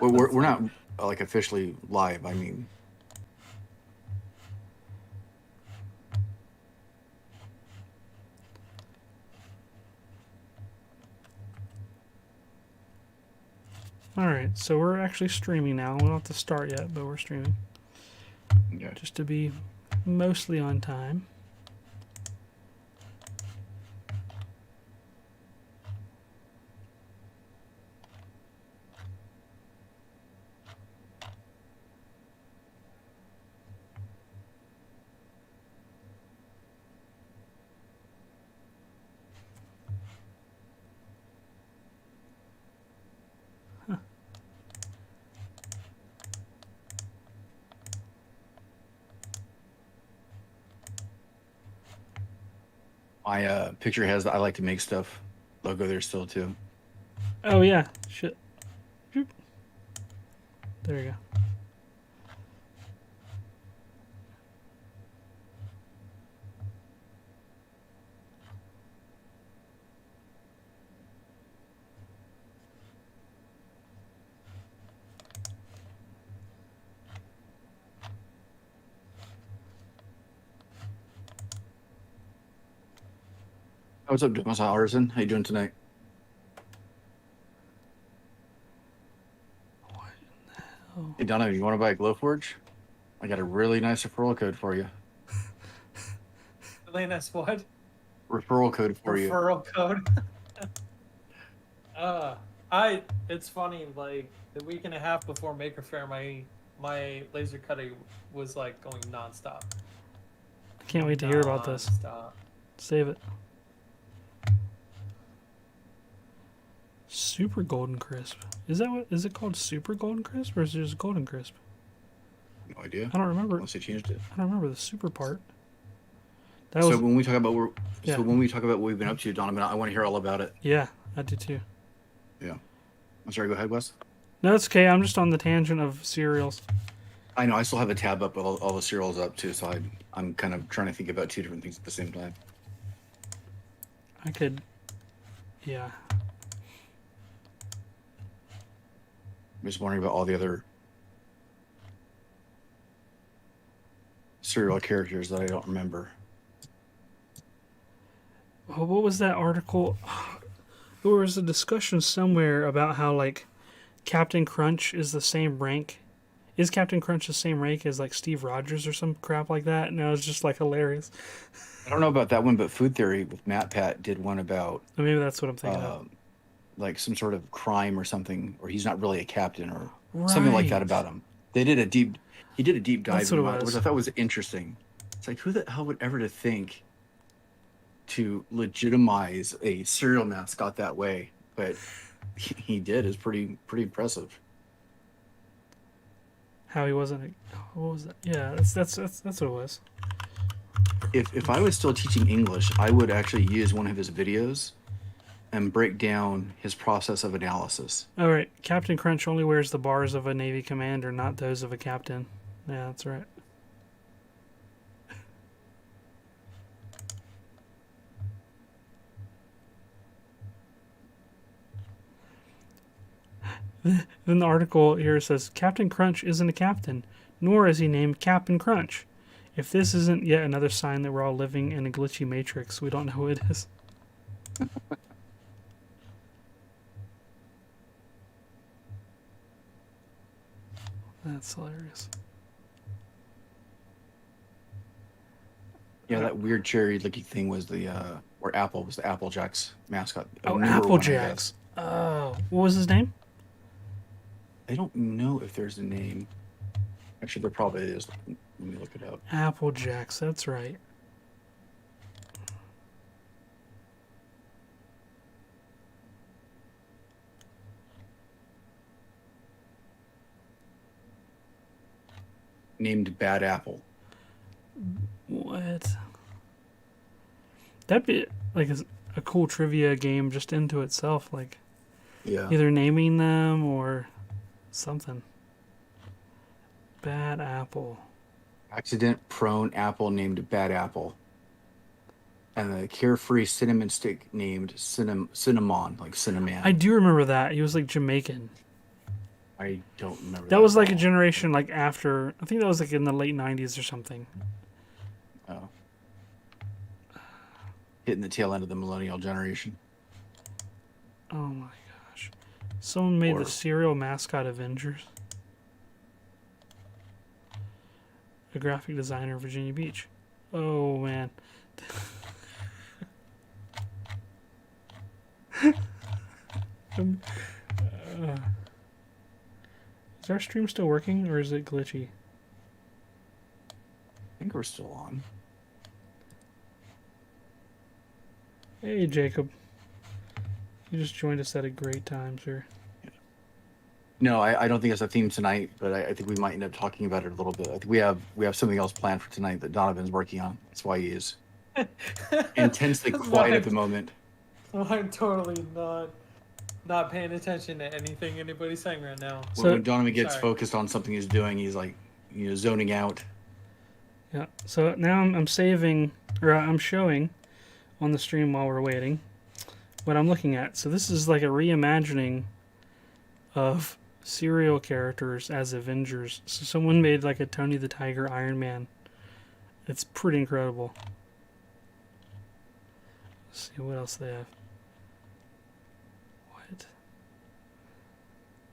We're not like officially live. I mean, Alright, so we're actually streaming now. We don't have to start yet, but we're streaming. yeah. Just to be mostly on time. My picture has the I like to make stuff logo there still too. Oh, yeah. Shit. Boop. There you go. What's up, Thomas Artisan? How you doing tonight? Oh. Hey Donna, you want to buy a Glowforge? I got a really nice referral code for you. Elena's what? Referral code for you. Referral code. I. It's funny. Like the week and a half before Maker Faire, my laser cutter was like going nonstop. I can't wait to hear about this. Nonstop. Save it. Super Golden Crisp. Is that what? Is it called Super Golden Crisp or is it just Golden Crisp? No idea. I don't remember. Unless they changed it. I don't remember the super part. That So was. when we talk about Yeah. so when we talk about what we've been up to, Donovan, I want to hear all about it. Yeah, I do too. Yeah. I'm sorry. Go ahead, Wes. No, it's okay. I'm just on the tangent of cereals. I know. I still have a tab up with all the cereals up too, so I'm kind of trying to think about two different things at the same time. I could. Yeah. I'm just wondering about all the other serial characters that I don't remember. Oh, what was that article? There was a discussion somewhere about how like Captain Crunch is the same rank. Is Captain Crunch the same rank as like Steve Rogers or some crap like that? And it was just like hilarious. I don't know about that one, but Food Theory with Matt Pat did one about Or maybe that's what I'm thinking of. like some sort of crime or something, or he's not really a captain or something like that Right. about him. They did a deep he did a deep dive That's what it into it, which was. I thought was interesting. It's like who the hell would ever to think to legitimize a cereal mascot that way? But he did is pretty impressive. How he wasn't. What was that? Yeah, that's what it was. If I was still teaching English, I would actually use one of his videos and break down his process of analysis. All right, Captain Crunch only wears the bars of a Navy commander, not those of a captain. Yeah, that's right. Then the article here says Captain Crunch isn't a captain, nor is he named Captain Crunch. If this isn't yet another sign that we're all living in a glitchy matrix, we don't know who it is. That's hilarious. Yeah, that weird cherry looking thing was the or Apple was the Apple Jacks mascot. A Oh, newer Apple one, I Jacks. guess. Oh, what was his name? I don't know if there's a name. Actually, there probably is. Let me look it up. Apple Jacks. That's right. Named Bad Apple. What? That'd be like a cool trivia game just into itself. Like Yeah. either naming them or something. Bad apple. Accident prone apple named Bad Apple. And the carefree cinnamon stick named Cinnamon, like cinnamon. I do remember that. He was like Jamaican. I don't remember. That was at like a all. generation like after. I think that was like in the late '90s or something. Oh. Hitting the tail end of the millennial generation. Oh my gosh! Someone made Or the cereal mascot Avengers. A graphic designer, Virginia Beach. Oh man. Um, is our stream still working or is it glitchy? I think we're still on. Hey Jacob, you just joined us at a great time, sir. No, I don't think it's a theme tonight, but I think we might end up talking about it a little bit. I think we have something else planned for tonight that Donovan's working on. That's why he is intensely That's quiet why at the moment. I'm totally not paying attention to anything anybody's saying right now. So- When Donovan gets Sorry. focused on something he's doing, he's like, zoning out. Yeah. So now I'm saving, or I'm showing on the stream while we're waiting what I'm looking at. So this is like a reimagining of serial characters as Avengers. So someone made like a Tony the Tiger Iron Man. It's pretty incredible. Let's see what else they have. What?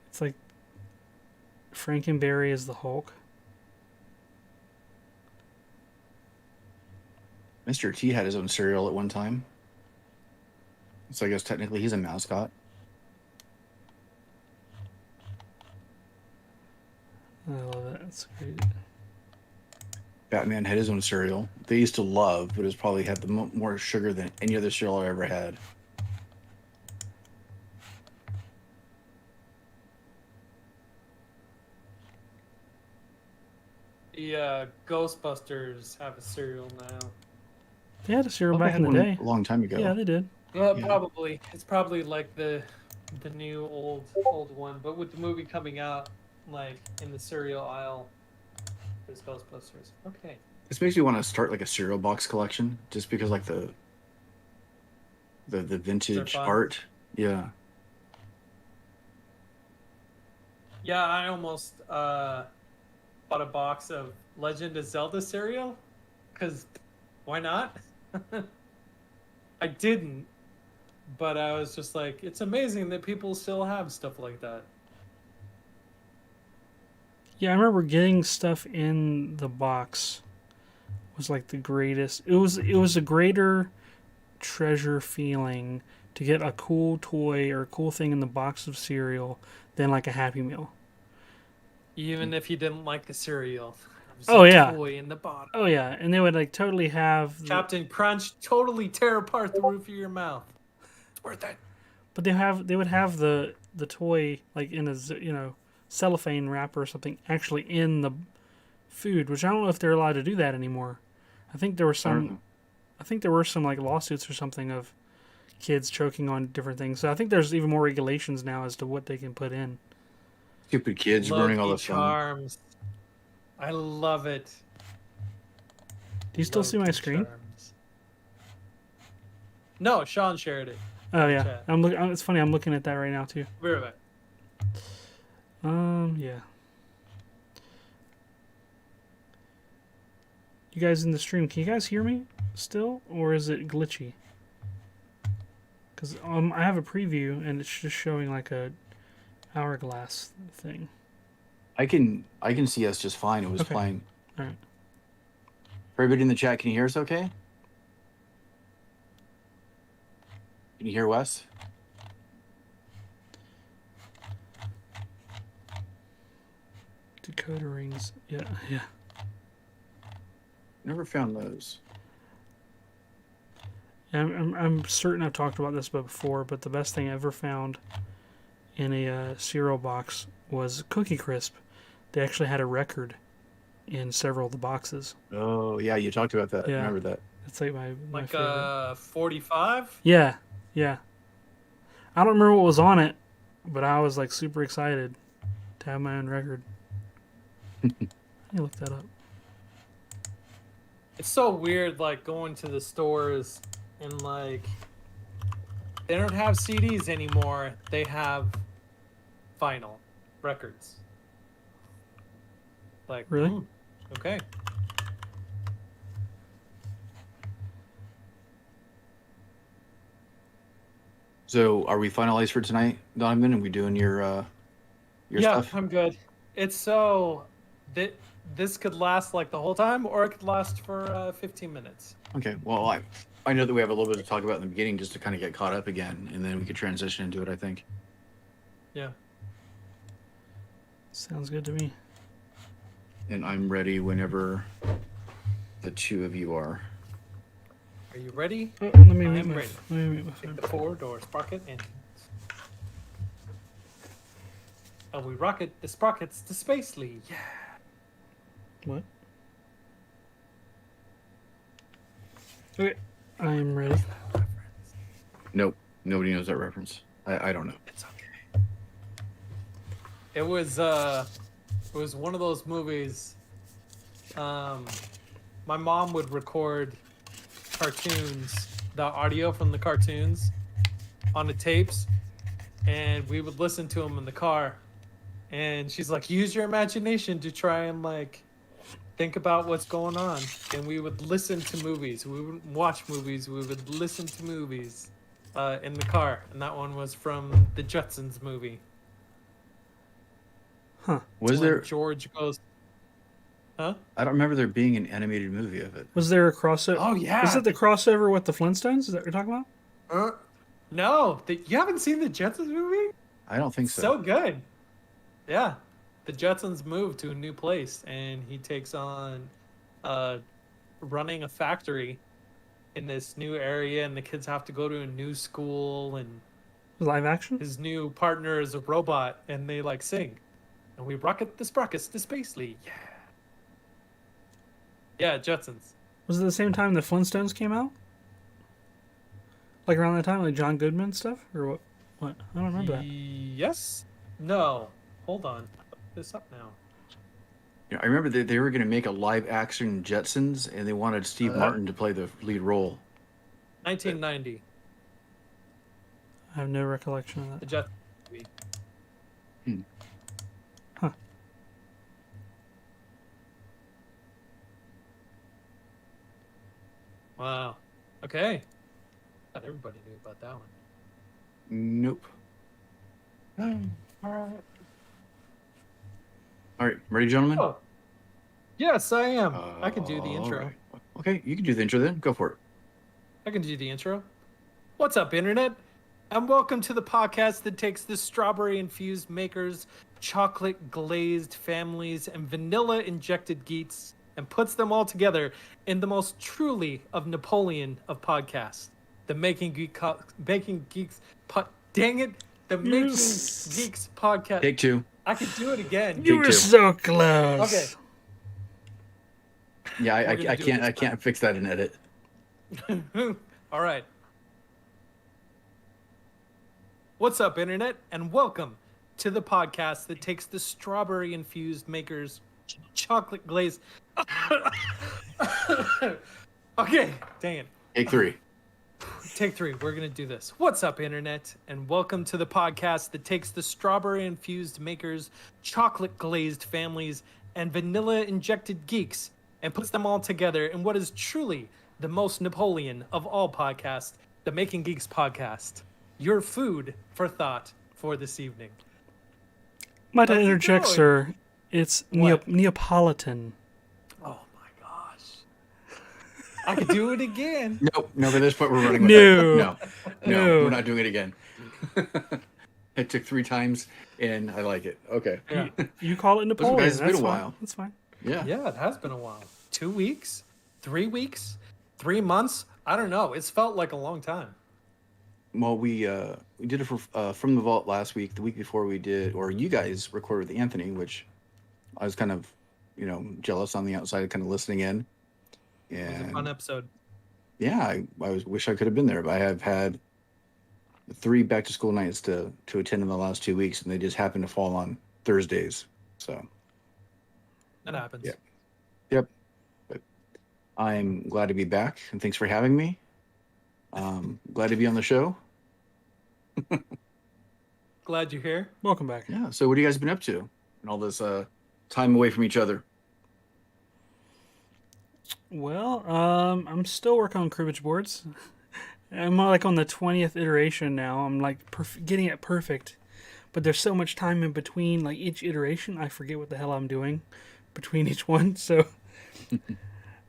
It's like Frankenberry is the Hulk. Mr. T had his own cereal at one time. So I guess technically he's a mascot. I love that. It's great. Batman had his own cereal. They used to love, but it's probably had the more sugar than any other cereal I ever had. The Ghostbusters have a cereal now. They had a cereal Thought they back in had the one day. a long time ago. Yeah, they did. Well, Yeah. probably it's probably like the new old one, but with the movie coming out, like in the cereal aisle, there's Ghostbusters. Okay. This makes me want to start like a cereal box collection, just because like the vintage fun. art. Yeah. Yeah, I almost bought a box of Legend of Zelda cereal, because why not? I didn't, but I was just like, it's amazing that people still have stuff like that. Yeah, I remember getting stuff in the box was like the greatest. It was a greater treasure feeling to get a cool toy or a cool thing in the box of cereal than like a Happy Meal. Even if you didn't like the cereal. There's Oh, a yeah. toy in the bottom. Oh yeah, and they would like totally have Captain Crunch totally tear apart the roof of your mouth. It's worth it. but they would have the toy like in a cellophane wrapper or something actually in the food, which I don't know if they're allowed to do that anymore. I think there were I don't know. some I think there were some like lawsuits or something of kids choking on different things. So I think there's even more regulations now as to what they can put in. Stupid kids ruining all Lucky the fun. Charms. I love it. Do you still see my Lucky screen? Charms. No, Sean shared it. Oh yeah, Chat. I'm looking. It's funny. I'm looking at that right now too. Be right back. Yeah. You guys in the stream, can you guys hear me still, or is it glitchy? Because I have a preview and it's just showing like a hourglass thing. I can see us just fine. It was Okay. playing. All right. Everybody in the chat, can you hear us okay? Can you hear Wes? Decoder rings. Yeah, yeah. Never found those. I'm certain I've talked about this before, but the best thing I ever found in a cereal box was Cookie Crisp. They actually had a record in several of the boxes. Oh yeah, you talked about that. I Yeah. remember that. It's like my Like favorite. 45? Yeah, yeah. I don't remember what was on it, but I was like super excited to have my own record. Let me look that up. It's so weird, like going to the stores and like they don't have CDs anymore. They have vinyl. records. Like, Really? okay. So, are we finalized for tonight, Donovan? Are we doing your Yeah, stuff? I'm good. It's so that this could last like the whole time, or it could last for 15 minutes. Okay. Well, I know that we have a little bit to talk about in the beginning, just to kind of get caught up again, and then we could transition into it. I think. Yeah. Sounds good to me. And I'm ready whenever the two of you are. Are you ready? Oh, let me I'm mute my, ready. let me mute my Take phone. the 4-door sprocket and we rocket the sprockets to Spacely. Yeah. What? Okay, I'm ready. Nope. Nobody knows that reference. I don't know. It's okay. It was one of those movies. My mom would record cartoons, the audio from the cartoons, on the tapes, and we would listen to them in the car. And she's like, use your imagination to try and like think about what's going on. And we would listen to movies. We wouldn't watch movies. We would listen to movies in the car. And that one was from the Jetsons movie. Huh. Was When there? George goes, huh? I don't remember there being an animated movie of it. Was there a crossover? Oh, yeah. Is it the crossover with the Flintstones? Is that what you're talking about? No, you haven't seen the Jetsons movie? I don't think so. So good. Yeah. The Jetsons move to a new place and he takes on running a factory in this new area, and the kids have to go to a new school, and Live action? his new partner is a robot, and they like sing. And we rocket the sprockets to Spacely. Yeah. Yeah, Jetsons. Was it the same time the Flintstones came out? Like around that time, like John Goodman stuff, or what? What? I don't remember that. Yes. No. Hold on. Look this up now. Yeah, I remember they were going to make a live action Jetsons, and they wanted Steve Martin to play the lead role. 1990. I have no recollection of The that. Jetsons movie. Huh. Wow. Okay. Thought everybody knew about that one. Nope. All right. All right, ready, gentlemen? Oh. Yes, I am. I can do the All intro. right. Okay, you can do the intro then. Go for it. I can do the intro. What's up, Internet? And welcome to the podcast that takes the strawberry-infused makers, chocolate-glazed families, and vanilla-injected geeks and puts them all together in the most truly of Napoleon of podcasts. The Making Geeks dang it! The Making Yes. Geeks podcast. Take two. I could do it again. You Take were two. so close. Okay. Yeah, We're gonna I do can't this I can't fix that in edit. All right. What's up, Internet? And welcome to the podcast that takes the strawberry infused makers chocolate glaze. Okay, dang it. Take three. Take three. We're going to do this. What's up, Internet? And welcome to the podcast that takes the strawberry infused makers, chocolate glazed families, and vanilla injected geeks and puts them all together in what is truly the most Napoleon of all podcasts, the Making Geeks podcast. Your food for thought for this evening. Might I How's it interject, going? sir? It's What? Neapolitan. Oh my gosh. I could do it again. Nope. No, by this point we're running with No. it. No, No. we're not doing it again. It took 3 times, and I like it. Okay. Yeah. You call it Napoleon. guys, it's been That's a fine. while. That's fine. Yeah. Yeah, it has been a while. 2 weeks? 3 weeks? 3 months? I don't know. It's felt like a long time. Well, we did it for From the Vault last week. The week before we did, or you guys recorded with Anthony, which I was kind of, jealous on the outside, kind of listening in. It was a fun And episode. yeah, wish I could have been there, but I have had 3 back to school nights to attend in the last 2 weeks, and they just happen to fall on Thursdays. So That happens. Yeah. Yep. But I'm glad to be back, and thanks for having me. Glad to be on the show. Glad you're here. Welcome back. Yeah. So, what have you guys been up to in all this time away from each other? Well, I'm still working on cribbage boards. I'm like on the 20th iteration now. I'm like getting it perfect, but there's so much time in between like each iteration. I forget what the hell I'm doing between each one. So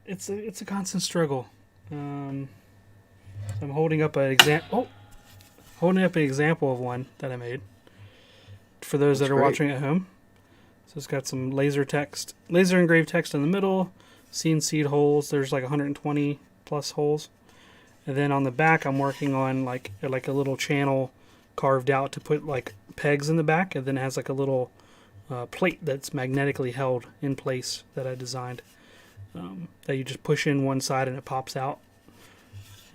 it's a constant struggle. So I'm holding up holding up an example of one that I made for those That's that are great. watching at home. So it's got some laser engraved text in the middle, CNC'd holes. There's like 120 plus holes. And then on the back, I'm working on like a little channel carved out to put like pegs in the back, and then it has like a little plate that's magnetically held in place that I designed. That you just push in one side and it pops out.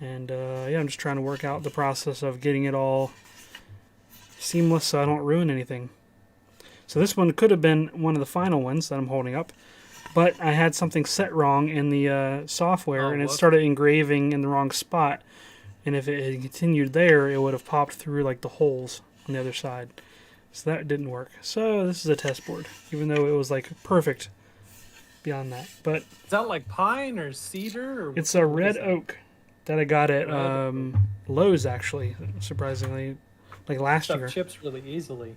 And yeah, I'm just trying to work out the process of getting it all seamless so I don't ruin anything. So this one could have been one of the final ones that I'm holding up, but I had something set wrong in the software, and it started engraving in the wrong spot. And if it had continued there, it would have popped through like the holes on the other side. So that didn't work. So this is a test board, even though it was like perfect beyond that. But Is that like pine or cedar? Or it's a what red is that? oak that I got at Red oak. Lowe's, actually, surprisingly, like last Stuff year. chips really easily.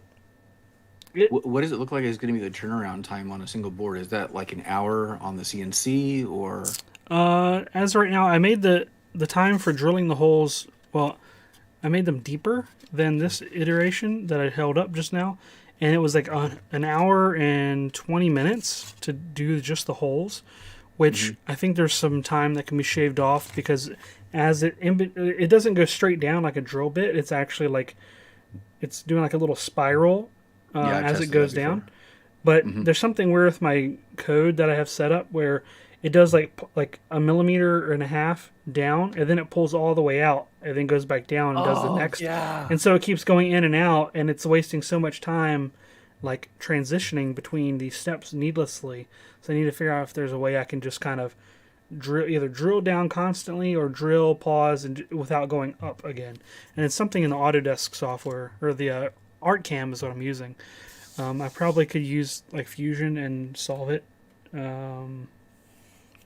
What does it look like is going to be the turnaround time on a single board? Is that like an hour on the CNC or? As of right now, I made the time for drilling the holes. Well, I made them deeper than this iteration that I held up just now, and it was like an hour and 20 minutes to do just the holes, which I think there's some time that can be shaved off because as it doesn't go straight down like a drill bit. It's actually like it's doing like a little spiral Yeah, I've as it tested goes that before. down. But there's something weird with my code that I have set up where it does like a millimeter and a half down, and then it pulls all the way out, and then goes back down and does the next. Yeah. And so it keeps going in and out, and it's wasting so much time, like transitioning between these steps needlessly. So I need to figure out if there's a way I can just kind of either drill down constantly or drill, pause, and without going up again. And it's something in the Autodesk software or the ArtCam is what I'm using. I probably could use like Fusion and solve it.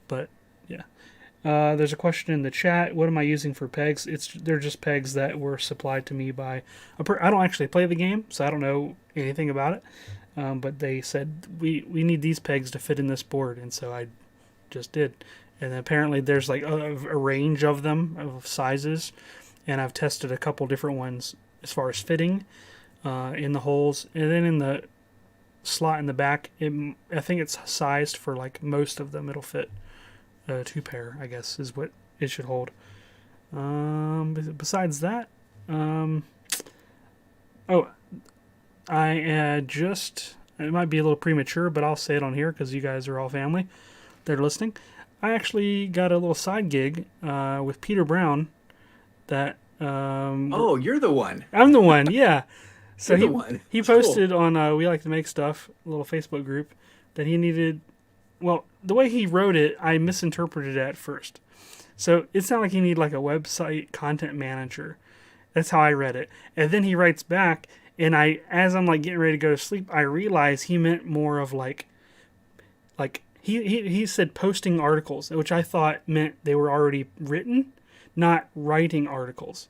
But yeah. There's a question in the chat. What am I using for pegs? They're just pegs that were supplied to me by I don't actually play the game, so I don't know anything about it. But they said we need these pegs to fit in this board, and so I just did. And apparently there's like a range of them of sizes, and I've tested a couple different ones as far as fitting in the holes, and then in the slot in the back. I think it's sized for like most of them. It'll fit. 2 pair, I guess, is what it should hold. Besides that, it might be a little premature, but I'll say it on here because you guys are all family that are listening. I actually got a little side gig with Peter Brown that. Oh, you're the one. I'm the one, yeah. So You're the one. he That's cool. posted on We Like to Make Stuff, a little Facebook group, that he needed. Well, the way he wrote it, I misinterpreted it at first. So it's not like he needed like a website content manager. That's how I read it. And then he writes back, and as I'm like getting ready to go to sleep, I realize he meant more of like he said posting articles, which I thought meant they were already written, not writing articles.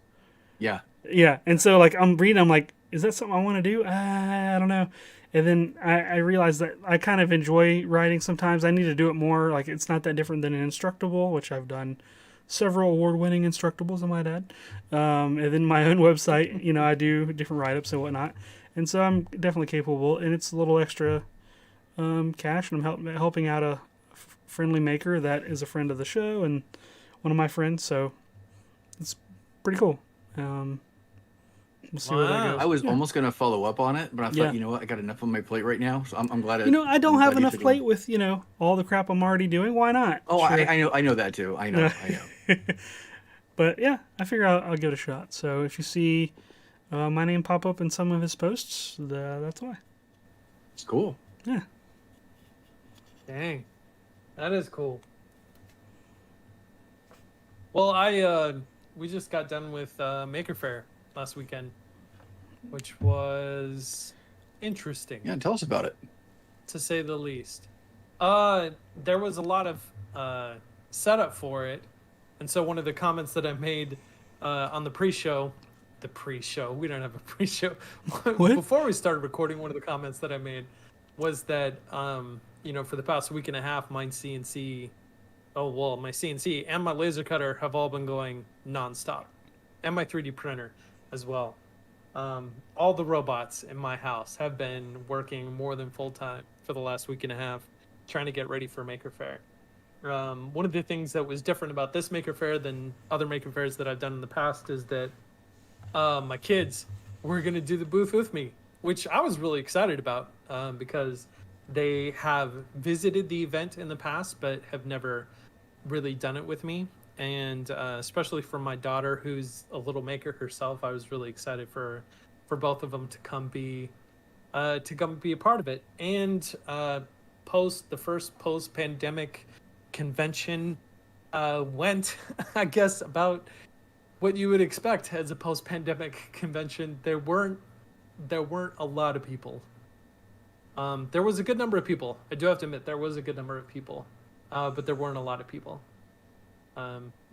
Yeah. Yeah, and so like I'm reading, I'm like, is that something I want to do? I don't know. And then I realized that I kind of enjoy writing sometimes. I need to do it more. Like, it's not that different than an Instructable, which I've done several award-winning Instructables, I might add. And then my own website, I do different write-ups and whatnot. And so I'm definitely capable. And it's a little extra cash. And I'm helping out a friendly maker that is a friend of the show and one of my friends. So it's pretty cool. We'll see where that Wow. goes. I was almost going to follow up on it, but I thought, Yeah. you know what? I got enough on my plate right now, so I'm glad. I don't I'm have glad you enough took it. plate with, all the crap I'm already doing. Why not? Oh, Sure. I know that too. I know. But yeah, I figure I'll give it a shot. So if you see my name pop up in some of his posts, that's why. It's cool. Yeah. Dang. That is cool. Well, we just got done with Maker Faire last weekend. which was interesting Yeah, tell us about it. to say the least. There was a lot of setup for it, and so one of the comments that I made on the pre-show, we don't have a pre-show. What? Before we started recording, one of the comments that I made was that for the past week and a half, my CNC and my laser cutter have all been going nonstop, and my 3D printer as well. All the robots in my house have been working more than full time for the last week and a half, trying to get ready for Maker Faire. One of the things that was different about this Maker Faire than other Maker Fairs that I've done in the past is that my kids were going to do the booth with me, which I was really excited about because they have visited the event in the past but have never really done it with me. And especially for my daughter, who's a little maker herself, I was really excited for both of them to come be a part of it. And the first post pandemic convention went, I guess, about what you would expect as a post pandemic convention. There weren't a lot of people. There was a good number of people. I do have to admit there was a good number of people, but there weren't a lot of people.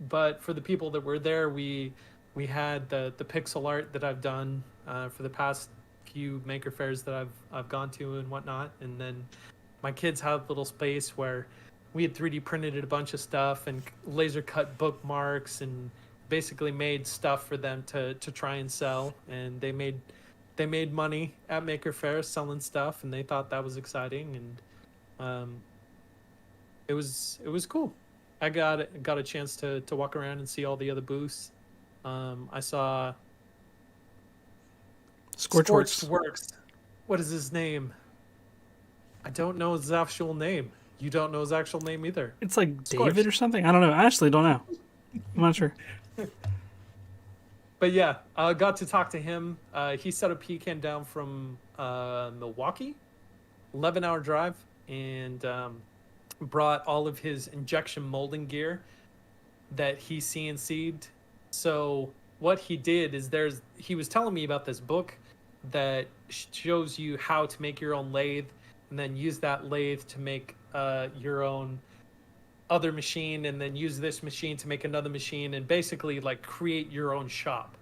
But for the people that were there, we had the pixel art that I've done for the past few Maker Fairs that I've gone to and whatnot, and then my kids had a little space where we had 3D printed a bunch of stuff and laser cut bookmarks and basically made stuff for them to try and sell, and they made money at Maker Faire selling stuff, and they thought that was exciting, and it was cool. I got a chance to walk around and see all the other booths. I saw Scorchworks. Works. What is his name? I don't know his actual name. You don't know his actual name either. It's like Scorched. David or something. I don't know. I actually don't know. I'm not sure. But yeah, I got to talk to him. He set a pecan down from Milwaukee, 11-hour drive, and brought all of his injection molding gear that he CNC'd. So what he did is he was telling me about this book that shows you how to make your own lathe and then use that lathe to make your own other machine, and then use this machine to make another machine, and basically like create your own shop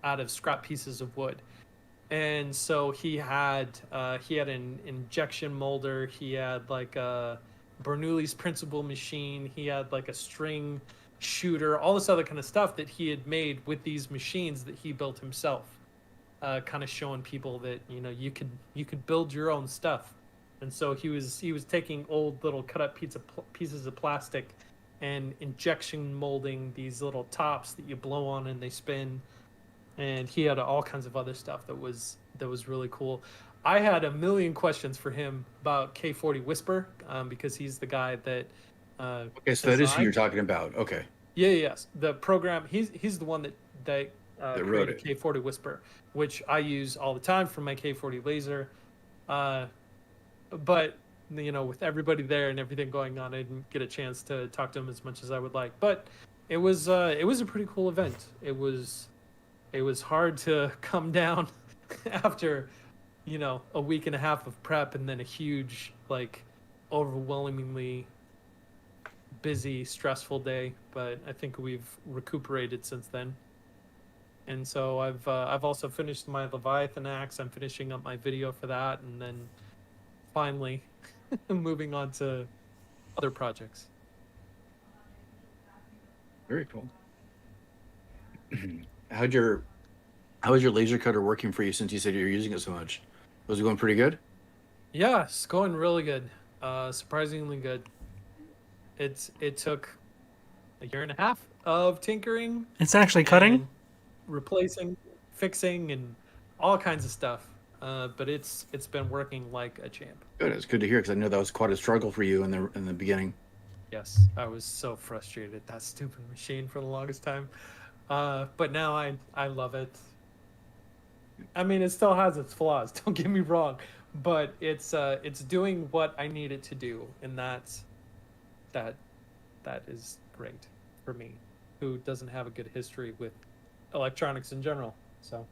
out of scrap pieces of wood. And so he had an injection molder, he had like a Bernoulli's principal machine, he had like a string shooter, all this other kind of stuff that he had made with these machines that he built himself, kind of showing people that you could build your own stuff. And so he was taking old little cut up pieces of plastic and injection molding these little tops that you blow on and they spin. And he had all kinds of other stuff that was really cool. I had a million questions for him about K40 Whisper, because he's the guy that Okay, so that is who you're talking about. Okay. Yes, the program. He's the one that wrote created it. K40 Whisper, which I use all the time for my K40 laser. But with everybody there and everything going on, I didn't get a chance to talk to him as much as I would like. But it was a pretty cool event. It was hard to come down after a week and a half of prep and then a huge, like, overwhelmingly busy, stressful day. But I think we've recuperated since then. And so I've also finished my Leviathan axe. I'm finishing up my video for that, and then finally moving on to other projects. Very cool. How's your laser cutter working for you since you said you're using it so much? Was it going pretty good? Yeah, it's going really good. Surprisingly good. It took a year and a half of tinkering. It's actually cutting? Replacing, fixing, and all kinds of stuff. But it's been working like a champ. Good. It's good to hear, because I know that was quite a struggle for you in the beginning. Yes, I was so frustrated at that stupid machine for the longest time. But now I love it. I mean, it still has its flaws, don't get me wrong, but it's doing what I need it to do, and that is great for me, who doesn't have a good history with electronics in general. So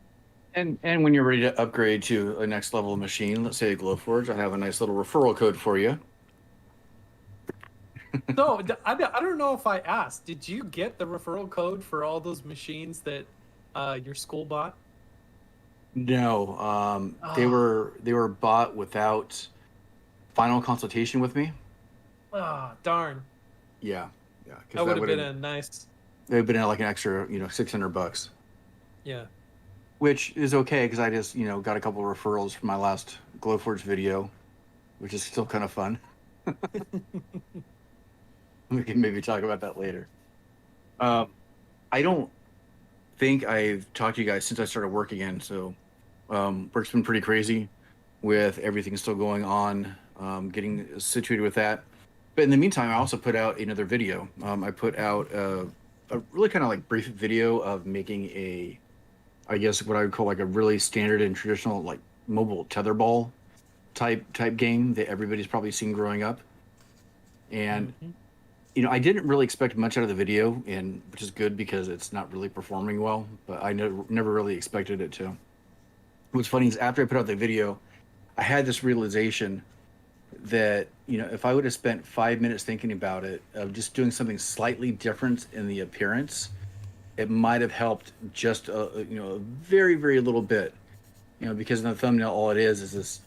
And when you're ready to upgrade to a next level machine, let's say a Glowforge, I have a nice little referral code for you. So I don't know if I asked. Did you get the referral code for all those machines that your school bought? No, Oh, they were bought without final consultation with me. oh, darn. Yeah, yeah, because That that would have would been have a nice. they would have been like an extra, $600, Yeah. which is okay because I just, got a couple of referrals from my last Glowforge video, which is still kind of fun. We can maybe talk about that later. Um, I don't think I've talked to you guys since I started work again, so work's been pretty crazy with everything still going on, getting situated with that. But in the meantime, I also put out another video. I put out a really kind of like brief video of making I guess what I would call like a really standard and traditional like mobile tetherball type game that everybody's probably seen growing up. And Hmm. I didn't really expect much out of the video, and which is good because it's not really performing well. But I never really expected it to. What's funny is after I put out the video, I had this realization that if I would have spent 5 minutes thinking about it, of just doing something slightly different in the appearance, it might have helped just a very very little bit. Because in the thumbnail, all it is this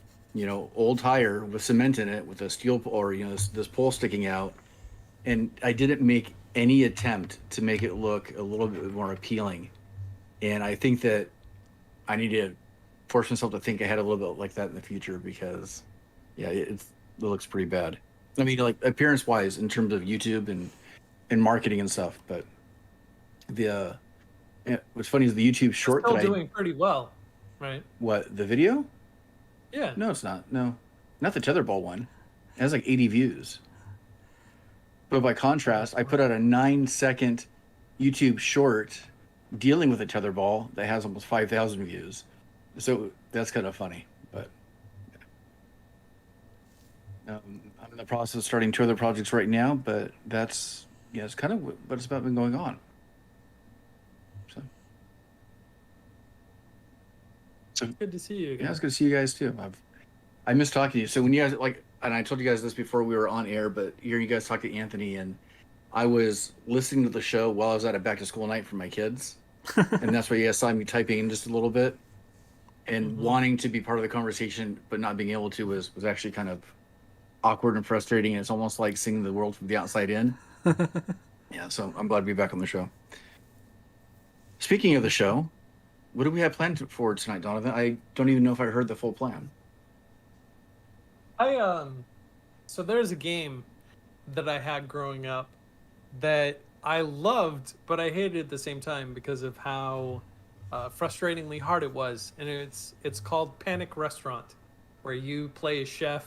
old tire with cement in it with a steel or this pole sticking out, and I didn't make any attempt to make it look a little bit more appealing. And I think that I need to force myself to think ahead a little bit like that in the future because, yeah, it looks pretty bad. I mean, like appearance wise, in terms of YouTube and marketing and stuff. But the yeah, what's funny is the YouTube It's short still that I doing pretty well, right? what the video? Yeah. No, it's not. No, not the tetherball one. It has like 80 views. But by contrast, I put out a 9-second YouTube short dealing with a tetherball that has almost 5,000 views. So that's kind of funny. But I'm in the process of starting two other projects right now, but that's, yeah, it's kind of what's about been going on. So, so Good to see you yeah, it's again. good to see you guys too. I miss talking to you. So when you guys like, and I told you guys this before we were on air, but hearing you guys talk to Anthony, and I was listening to the show while I was at a back to school night for my kids, and that's why you guys saw me typing in just a little bit and Hmm. wanting to be part of the conversation, but not being able to was actually kind of awkward and frustrating. And it's almost like seeing the world from the outside in. Yeah, so I'm glad to be back on the show. Speaking of the show, what do we have planned for tonight, Donovan? I don't even know if I heard the full plan. I so there's a game that I had growing up that I loved, but I hated at the same time because of how frustratingly hard it was. And it's called Panic Restaurant, where you play a chef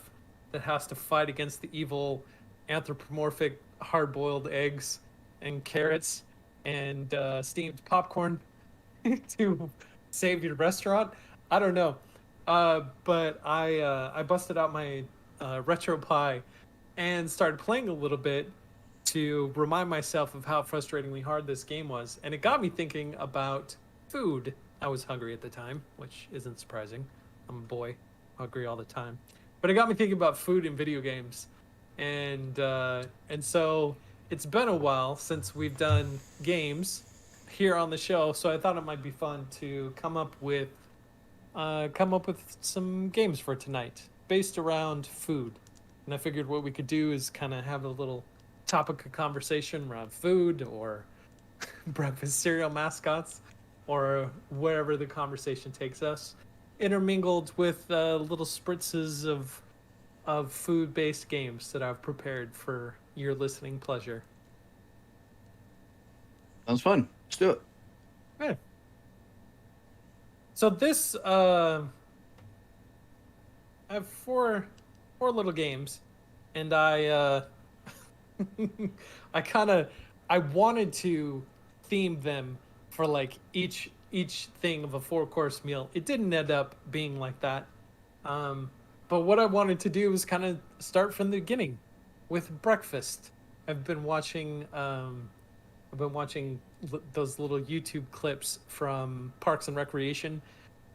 that has to fight against the evil anthropomorphic hard-boiled eggs and carrots and steamed popcorn to save your restaurant. I don't know, but I busted out my retro pie and started playing a little bit to remind myself of how frustratingly hard this game was. And it got me thinking about food. I was hungry at the time, which isn't surprising. I'm a boy, hungry all the time. But it got me thinking about food in video games. And so it's been a while since we've done games here on the show, so I thought it might be fun to come up with some games for tonight based around food. And I figured what we could do is kind of have a little topic of conversation around food or breakfast cereal mascots or wherever the conversation takes us, intermingled with little spritzes of food-based games that I've prepared for your listening pleasure. Sounds fun. Let's do it. Yeah. So this I have four little games, and I kind of I wanted to theme them for like each thing of a four-course meal. It didn't end up being like that. Um, but what I wanted to do was kind of start from the beginning with breakfast. I've been watching those little YouTube clips from Parks and Recreation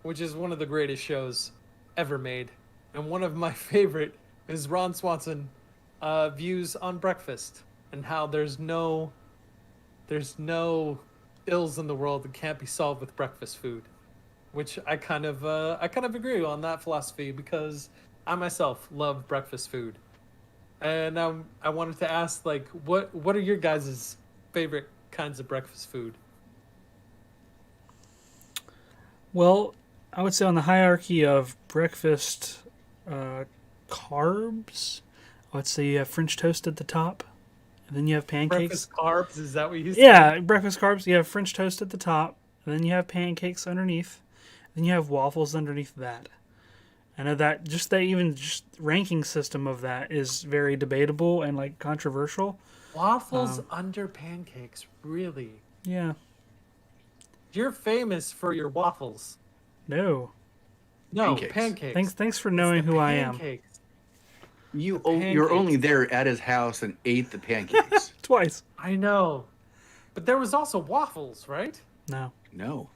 which is one of the greatest shows ever made, and one of my favorite is Ron Swanson views on breakfast and how there's no ills in the world that can't be solved with breakfast food, which I kind of agree on that philosophy because I myself love breakfast food, and I wanted to ask like what are your guys' favorite kinds of breakfast food? Well, I would say on the hierarchy of breakfast carbs, I would say you have French toast at the top, and then you have pancakes. Breakfast carbs, is that what you said? Yeah, breakfast carbs. You have French toast at the top, and then you have pancakes underneath, then you have waffles underneath that. I know that just ranking system of that is very debatable and like controversial. Waffles under pancakes, really? Yeah. You're famous for your waffles. No. No, Pancakes. pancakes. Thanks for It's knowing the who I am. pancakes. You're pancakes. only there at his house and ate the pancakes. Twice. I know. But there was also waffles, right? No. No.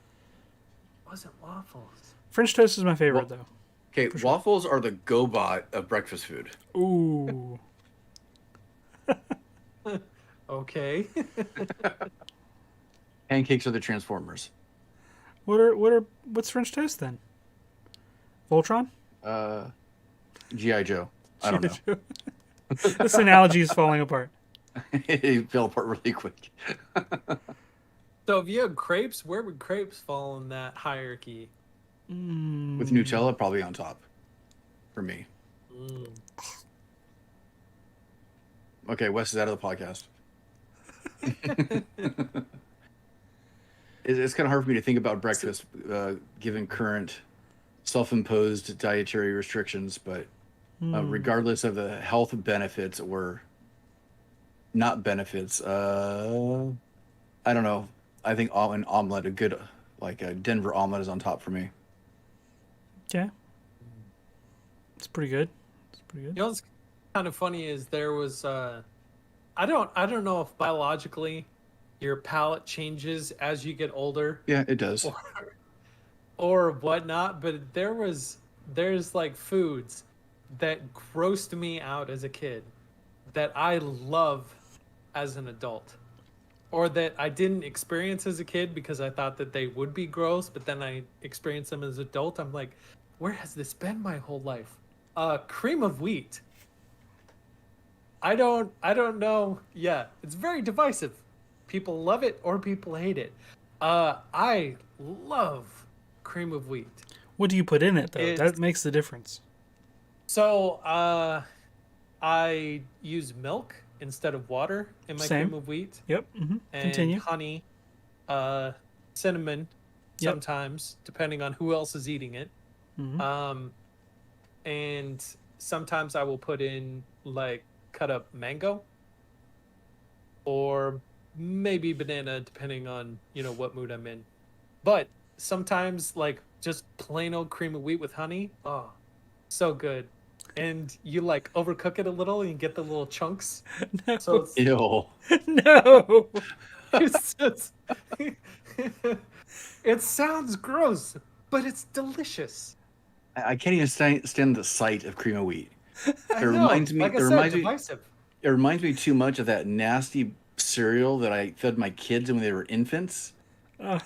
It wasn't waffles. French toast is my favorite Well- though. Okay, waffles are the GoBot of breakfast food. Ooh. Okay. Pancakes are the Transformers. What's French toast then? Voltron? G.I. Joe. I don't know. This analogy is falling apart. It fell apart really quick. So if you had crepes, where would crepes fall in that hierarchy? With Nutella probably on top. For me. Mm. Okay, Wes is out of the podcast. It's kind of hard for me to think about breakfast given current self-imposed dietary restrictions, but regardless of the health benefits or not benefits, I don't know. I think an omelet, a good like a Denver omelet, is on top for me. Okay. It's pretty good. It's pretty good. You know what's kind of funny is there was I don't know if biologically your palate changes as you get older Yeah, it does. or whatnot, but there's like foods that grossed me out as a kid that I love as an adult. Or that I didn't experience as a kid because I thought that they would be gross, but then I experienced them as an adult. I'm like, where has this been my whole life? Cream of wheat. I don't know. Yeah, it's very divisive. People love it or people hate it. I love cream of wheat. What do you put in it though? It's- That makes the difference. So, I use milk instead of water in my Same. cream of wheat. Yep. Mm-hmm. And Continue. honey, cinnamon, Yep. sometimes depending on who else is eating it. Mhm. And sometimes I will put in like cut up mango or maybe banana, depending on what mood I'm in. But sometimes like just plain old cream of wheat with honey. Oh, so good. And you like overcook it a little and you get the little chunks. No. So it's, Ew. No. it's just, it sounds gross, but it's delicious. I can't even stand the sight of cream of wheat. I It know. reminds me- Like I it said, reminds me- divisive. It reminds me too much of that nasty cereal that I fed my kids when they were infants. Uh,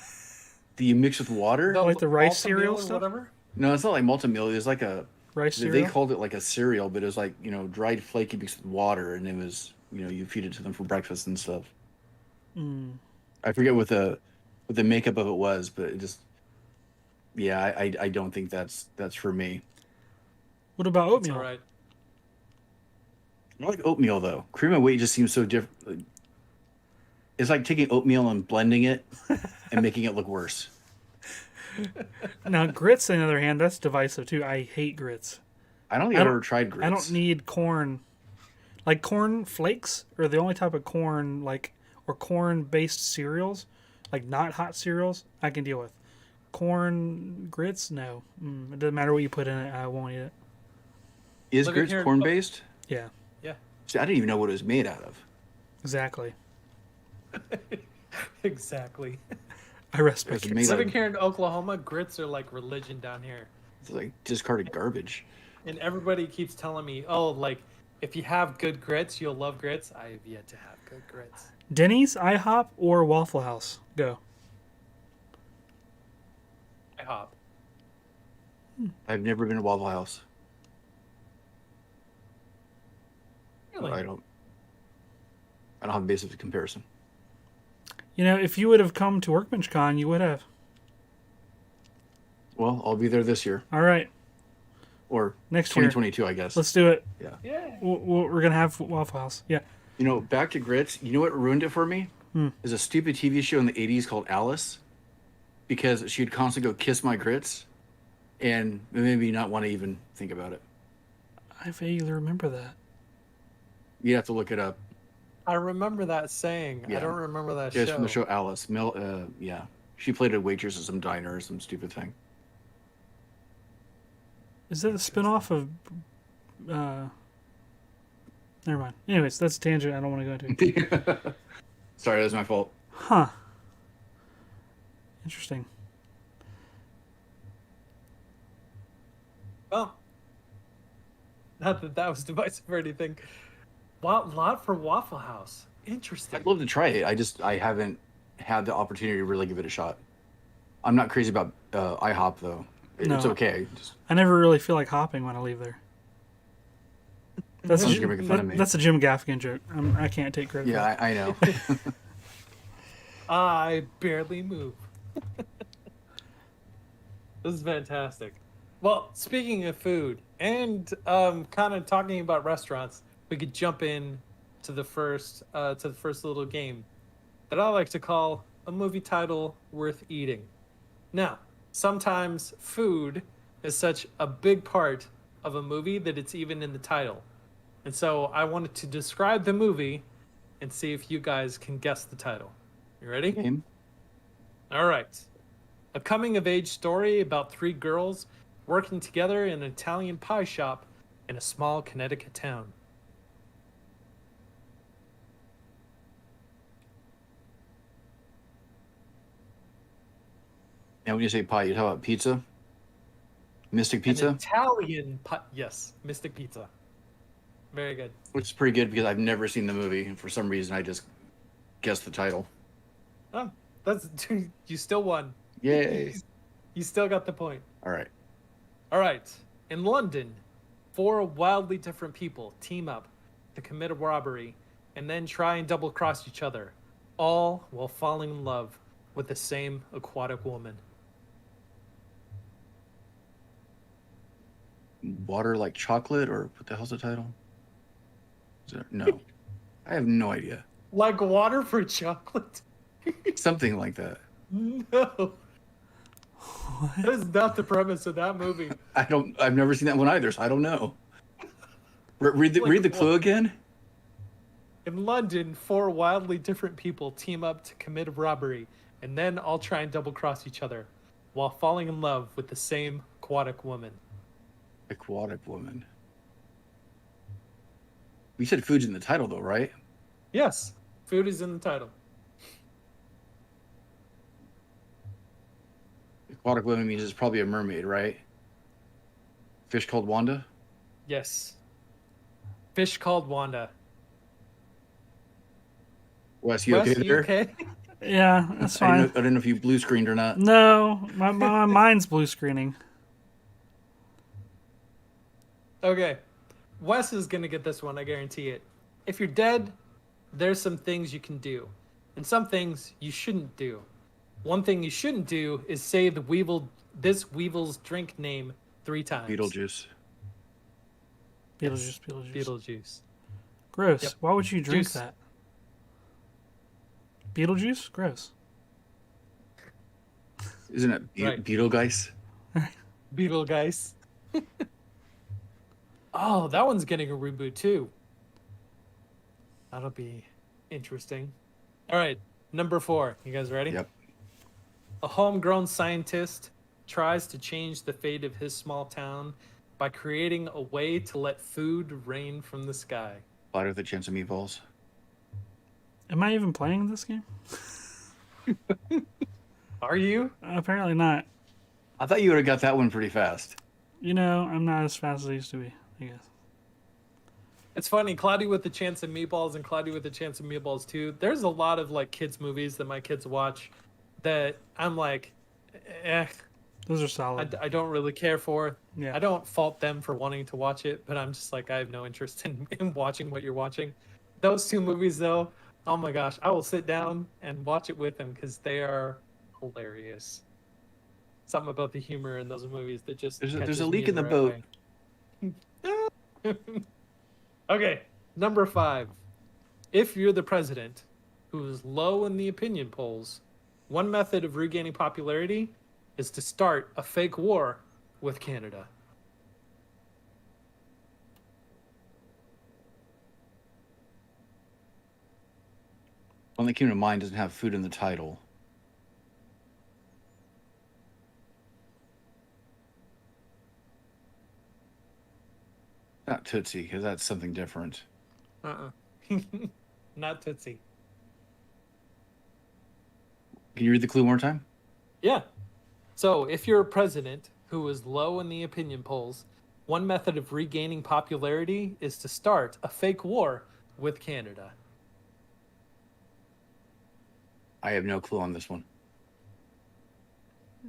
Do you mix with water? Like the rice Malta cereal meal or stuff? whatever. No, it's not like multi-meal. It was like a rice they cereal. called it like a cereal, but it was like dried flaky mixed with water, and it was you feed it to them for breakfast and stuff. Mm. I forget what the makeup of it was, but it just I don't think that's for me. What about It's oatmeal? all right. I like oatmeal though. Cream of wheat just seems so different. It's like taking oatmeal and blending it and making it look worse. Now grits, on the other hand, that's divisive too. I hate grits. I don't think I I've don't- ever tried grits. I don't need corn. Like corn flakes are the only type of corn or corn based cereals, like not hot cereals, I can deal with. Corn grits, no. It doesn't matter what you put in it, I won't eat it. Is Look at grits here. corn based? Yeah, Yeah. See, I didn't even know what it was made out of. exactly. Exactly. I rest my It's case. made Living like, here in Oklahoma, grits are like religion down here. it's like discarded garbage. And everybody keeps telling me, oh, like, if you have good grits, you'll love grits. I have yet to have good grits. Denny's, IHOP, or Waffle House? Go. I hop. I've never been to Waffle House. Really? I don't have a basis of comparison. You know, if you would have come to Workbench Con, you would have. Well, I'll be there this year All right, or next year. 2022, I guess. Let's do it. Yeah. We're gonna have Waffle House. Yeah. You know, back to grits. You know what ruined it for me? Hmm. Is a stupid TV show in the 80s called Alice, because she'd constantly go kiss my grits, and it made me not want to even think about it. I vaguely remember that. You have to look it up. I remember that saying. I Yeah. don't remember that It's show. from the show Alice. Yeah, she played a waitress at some diner or some stupid thing. Is that a spinoff of? Never mind. Anyways, that's a tangent I don't want to go into. Sorry, that was my fault. Huh. Interesting. Well, not that that was divisive or anything. Lot for Waffle House. Interesting. I'd love to try it. I haven't had the opportunity to really give it a shot. I'm not crazy about IHOP though. It's No. okay. Just I never really feel like hopping when I leave there. That's Sounds like you're making fun of me. That's a Jim Gaffigan joke. I can't take credit. yeah, for I know. I barely move. This is fantastic. Well, speaking of food and kind of talking about restaurants, we could jump in to the first little game that I like to call a movie title worth eating. Now, sometimes food is such a big part of a movie that it's even in the title. And so I wanted to describe the movie and see if you guys can guess the title. You ready? Game. All right. A coming of age story about three girls working together in an Italian pie shop in a small Connecticut town. Now, when you say pie, you talk about pizza? Mystic Pizza? An Italian pie. Yes, Mystic Pizza. Very good. Which is pretty good because I've never seen the movie, and for some reason I just guessed the title. Oh, that's you still won. Yay! You still got the point. All right. All right. In London, four wildly different people team up to commit a robbery and then try and double cross each other, all while falling in love with the same aquatic woman. Water like chocolate, or what the hell's the title? Is there, no, I have no idea. Like water for chocolate? Something like that. No. That is not the premise of that movie. I've never seen that one either, so I don't know. Read the clue what? again. In London, four wildly different people team up to commit a robbery and then all try and double cross each other while falling in love with the same aquatic woman. Aquatic woman. We said food's in the title though, right? Yes, food is in the title. Aquatic woman means it's probably a mermaid, right? Fish called Wanda. Yes. Fish called Wanda. Wes, you okay Wes, there? okay? Yeah, that's I fine. didn't know if you blue screened or not. No, my mind's blue screening. Okay. Wes is going to get this one, I guarantee it. If you're dead, there's some things you can do, and some things you shouldn't do. One thing you shouldn't do is say this Weevil's drink name 3 times. Beetlejuice. Beetlejuice. Beetlejuice. Gross. Yep. Why would you drink Juice. that? Beetlejuice? Gross. Isn't it Right. Beetlegeist? Beetlegeist. Oh, that one's getting a reboot too. That'll be interesting. All right, number 4. You guys ready? Yep. A homegrown scientist tries to change the fate of his small town by creating a way to let food rain from the sky. Fighter with a chance of meatballs. Am I even playing this game? Are you? Apparently not. I thought you would have got that one pretty fast. You know, I'm not as fast as I used to be, I guess. It's funny, Cloudy with a Chance of Meatballs and Cloudy with a Chance of Meatballs 2. There's a lot of like kids movies that my kids watch that I'm like, eh, Those are solid. I don't really care for. Yeah. I don't fault them for wanting to watch it, but I'm just like, I have no interest in watching what you're watching. Those two movies, though, oh my gosh, I will sit down and watch it with them because they are hilarious. Something about the humor in those movies that just There's catches a me leak in the right boat. way. Okay, number 5. If you're the president who is low in the opinion polls, one method of regaining popularity is to start a fake war with Canada. One that came to mind doesn't have food in the title. Not Tootsie, because that's something different. Not Tootsie. Can you read the clue one more time? Yeah. So, if you're a president who is low in the opinion polls, one method of regaining popularity is to start a fake war with Canada. I have no clue on this one.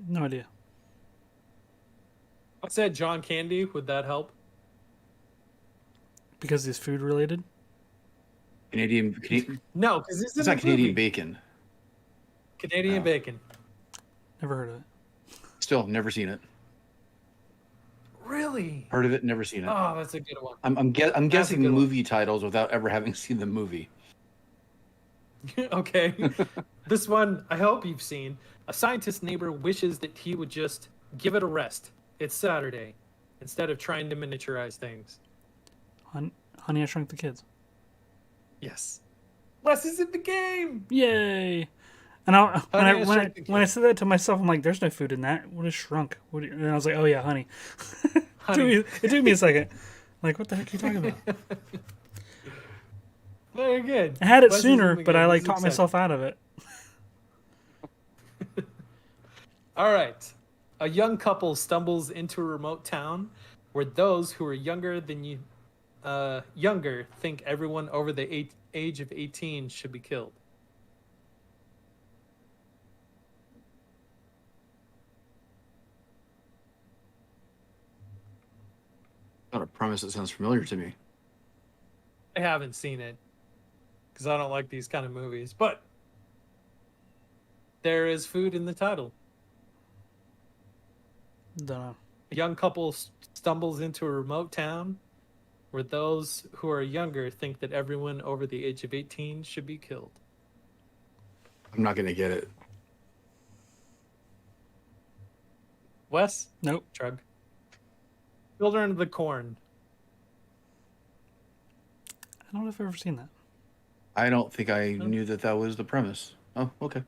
No idea. I said John Candy. Would that help? Because it's food related? Canadian No, because this it's is not a Canadian movie. bacon. Canadian Oh. bacon. Never heard of it. Still, never seen it. Really? Heard of it, never seen it. Oh, that's a good one. I'm That's a guessing good one. movie titles without ever having seen the movie. Okay. This one, I hope you've seen. A scientist's neighbor wishes that he would just give it a rest. It's Saturday, instead of trying to miniaturize things. Honey, I Shrunk the Kids. Yes. Less is in the game. Yay! And I, when, I, Honey, I when, I, Shrunk the when I Kids. said that to myself, I'm like, there's no food in that. What is shrunk? And I was like, oh yeah, honey. Honey. It took me a second. Like, what the heck are you talking about? Very good. I had it Less is in sooner, the but game. I This like is talked exciting. myself out of it. All right. A young couple stumbles into a remote town where those who are younger think everyone over the age of 18 should be killed. Not a premise that sounds familiar to me. I haven't seen it because I don't like these kind of movies, but there is food in the title. Don't know. A young couple stumbles into a remote town where those who are younger think that everyone over the age of 18 should be killed. I'm not gonna get it. Wes? Nope. Shrug. Children of the Corn. I don't know if I've ever seen that. I don't think I knew that was the premise. Oh, okay.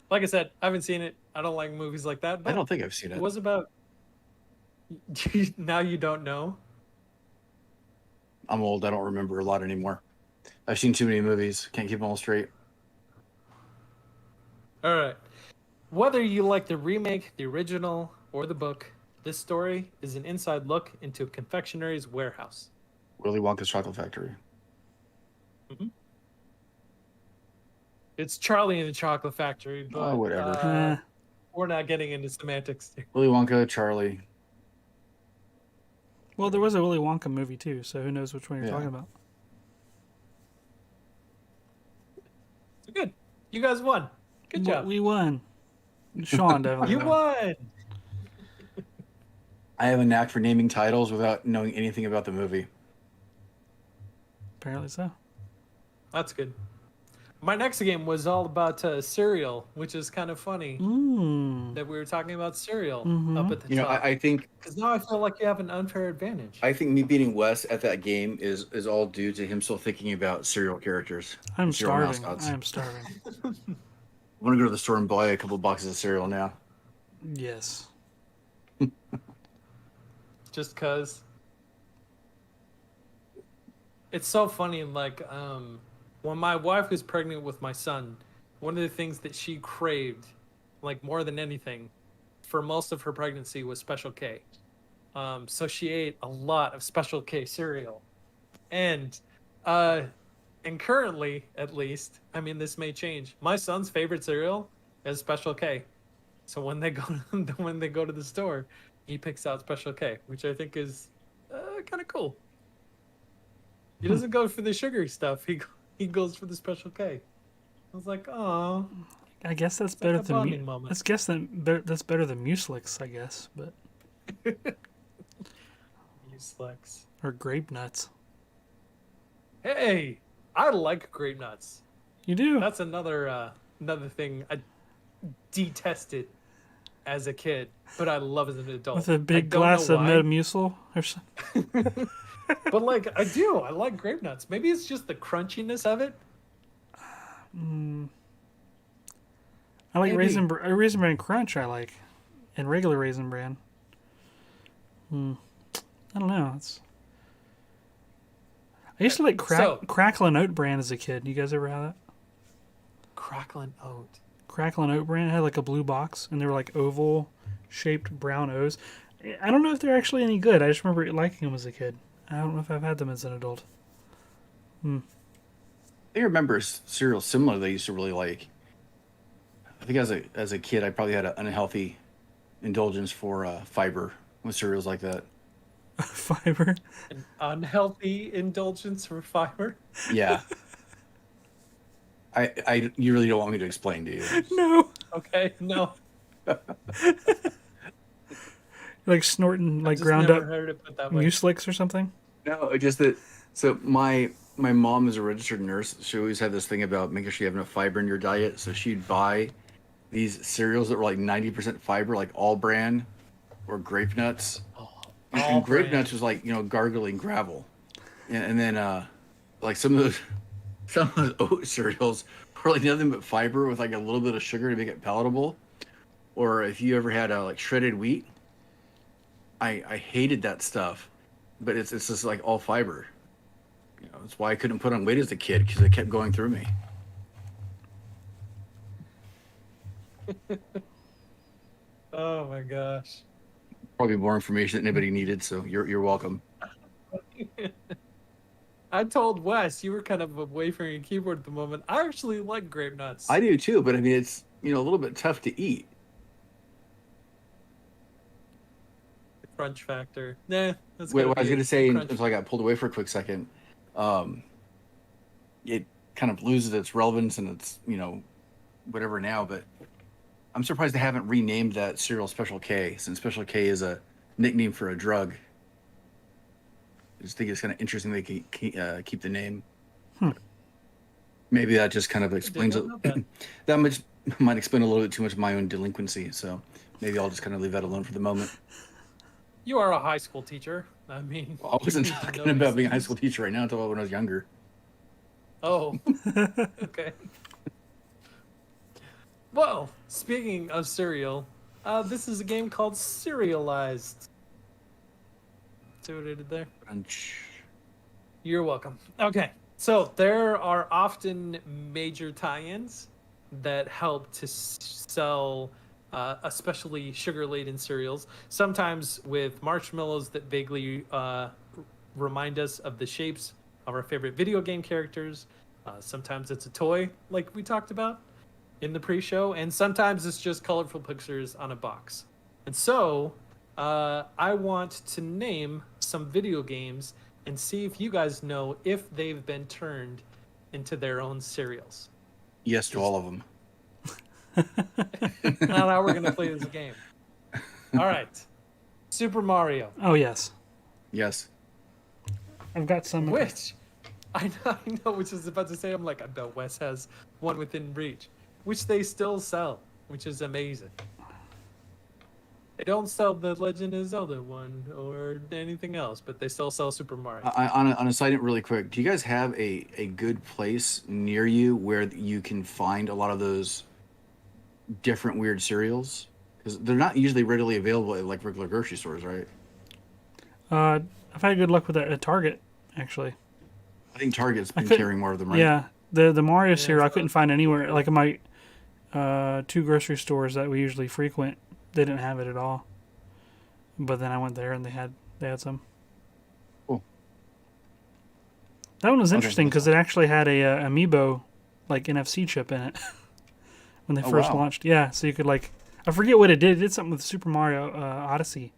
Like I said, I haven't seen it. I don't like movies like that. But I don't think I've seen it it. was about. Now you don't know. I'm old. I don't remember a lot anymore. I've seen too many movies. Can't keep them all straight. All right. Whether you like the remake, the original, or the book, this story is an inside look into a confectionery's warehouse. Willy Wonka's Chocolate Factory. It's Charlie and the Chocolate Factory, but Oh, whatever. we're not getting into semantics. Willy Wonka, Charlie. Well, there was a Willy Wonka movie too, so who knows which one you're Yeah. talking about. Good. You guys won. Good job. We won. Sean definitely You won. won. I have a knack for naming titles without knowing anything about the movie. Apparently so. That's good. My next game was all about cereal, which is kind of funny that we were talking about cereal up at the You know, top. I think Because now I feel like you have an unfair advantage. me beating Wes at that game is all due to him still thinking about serial characters. I'm Cereal starving. mascots. I am starving. I'm gonna go to the store and buy a couple boxes of cereal now. Yes. Just because. It's so funny, like, when my wife was pregnant with my son, one of the things that she craved, like more than anything, for most of her pregnancy was Special K. So she ate a lot of Special K cereal, and uh, and currently, at least, I mean, this may change. My son's favorite cereal is Special K. So when they go when they go to the store, he picks out Special K, which I think is kind of cool. He doesn't go for the sugary stuff. He goes for the Special K. I was like, oh, I guess that's like better a than bonding moment. that's better than Mueslix, I guess, but Useless. or grape nuts. Hey, I like grape nuts. You do. That's another thing I detested as a kid, but I love as an adult. With a I big don't glass know of why, Metamucil or something. but like I do. I like grape nuts. Maybe it's just the crunchiness of it. I like Maybe. Raisin Bran Crunch. I like, and regular Raisin Bran. I don't know. I used to like Crackling Oat Bran as a kid. You guys ever have that? Crackling oat. Crackling Oat Bran had like a blue box, and they were like oval shaped brown O's. I don't know if they're actually any good. I just remember liking them as a kid. I don't know if I've had them as an adult. I remember cereal similar that I used to really like. I think as a kid, I probably had an unhealthy indulgence for fiber with cereals like that. Fiber. An unhealthy indulgence for fiber. Yeah. You really don't want me to explain, do you? No. Okay, no. Like snorting like Just ground never up heard it put that way. Mueslix or something. No, it's just that. So my mom is a registered nurse. She always had this thing about making sure you have enough fiber in your diet. So she'd buy these cereals that were like 90% fiber, like All Bran or Grape Nuts. And Grape Nuts was like, gargling gravel. And then like some of those oat cereals were like nothing but fiber with like a little bit of sugar to make it palatable. Or if you ever had like shredded wheat, I hated that stuff, but it's just like all fiber. That's why I couldn't put on weight as a kid, because it kept going through me. Oh my gosh. Probably more information that anybody needed, so you're welcome. I told Wes you were kind of away from your keyboard at the moment. I actually like grape nuts. I do too, but I mean it's a little bit tough to eat. Crunch factor. Nah, that's What I was gonna say crunch. until I got pulled away for a quick second, it kind of loses its relevance and its whatever now. But I'm surprised they haven't renamed that cereal Special K, since Special K is a nickname for a drug. I just think it's kind of interesting they keep the name. Maybe that just kind of explains it. not know that. That much might explain a little bit too much of my own delinquency. So maybe I'll just kind of leave that alone for the moment. You are a high school teacher. I mean, I wasn't you need to talking know about these being a high things. school teacher right now until when I was younger. Oh, okay. Well, speaking of cereal, this is a game called Serialized. See what I did there? Crunch. You're welcome. Okay, so there are often major tie-ins that help to sell especially sugar-laden cereals, sometimes with marshmallows that vaguely remind us of the shapes of our favorite video game characters. Sometimes it's a toy, like we talked about in the pre-show, and sometimes it's just colorful pictures on a box. And so I want to name some video games and see if you guys know if they've been turned into their own cereals. Yes to all of them. Now how we're gonna play this game. All right, Super Mario, Oh yes, Yes. I've got some. which I know, which is about to say. I'm like, I bet Wes has one within reach, which they still sell, which is amazing. They don't sell the Legend of Zelda one or anything else, but they still sell Super Mario. On a side note, really quick, do you guys have a good place near you where you can find a lot of those different weird cereals? Because they're not usually readily available at like regular grocery stores, right? I've had good luck with that at Target, actually. I think Target's been could- carrying more of them, right? Yeah, the Mario cereal I it's couldn't find anywhere. Like two grocery stores that we usually frequent, they didn't have it at all. But then I went there and they had some. Cool. That one was Okay, interesting that's because it actually had a Amiibo like NFC chip in it when they Oh, first wow. launched. Yeah, so you could like I forget what it did. It did something with Super Mario Odyssey.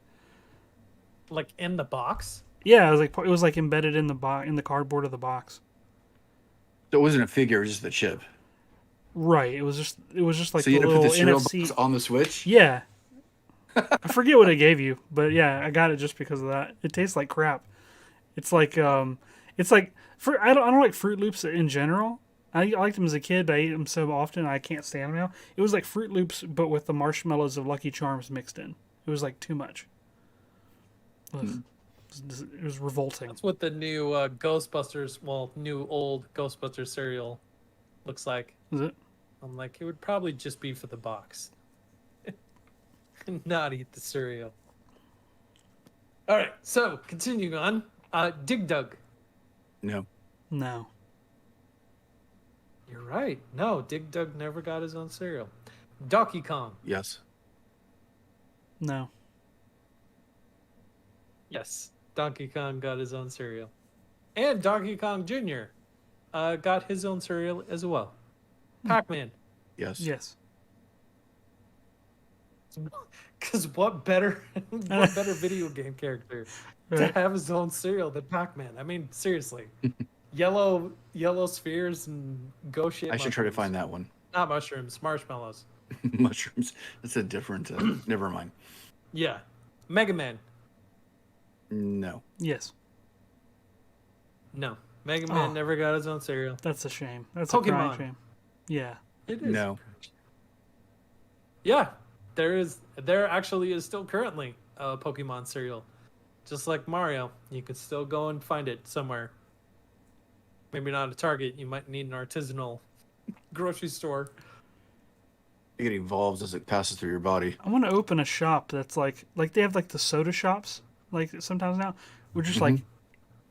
Like in the box. Yeah, it was like embedded in the cardboard of the box. So it wasn't a figure, it was just the chip. Right. It was just like So the you had to put little the cereal NFC. box on the Switch? Yeah. I forget what it gave you, but yeah, I got it just because of that. It tastes like crap. It's like I don't like Fruit Loops in general. I liked them as a kid, but I ate them so often I can't stand them now. It was like Fruit Loops, but with the marshmallows of Lucky Charms mixed in. It was like too much. Ugh. It was revolting. That's what the new Ghostbusters, new old Ghostbusters cereal looks like. Is it? I'm like, it would probably just be for the box. Not eat the cereal. All right, so continuing on. Dig Dug. No. No. You're right. No, Dig Dug never got his own cereal. Donkey Kong. Yes. No. Yes, Donkey Kong got his own cereal. And Donkey Kong Jr. Got his own cereal as well. Pac-Man. Yes. Yes. Because what better video game character to Right. have his own cereal than Pac-Man? I mean, seriously. yellow spheres and go shit. I should try to find that one. Not mushrooms, marshmallows. Mushrooms. That's a different. Never mind. Yeah. Mega Man. No. Yes. No. Mega Man Oh. never got his own cereal. That's a shame. That's a Pokemon. crying shame. Yeah. It is. No. Yeah. There actually is still currently a Pokemon cereal. Just like Mario. You can still go and find it somewhere. Maybe not a Target. You might need an artisanal grocery store. It evolves as it passes through your body. I want to open a shop that's like they have like the soda shops like sometimes now. We're just like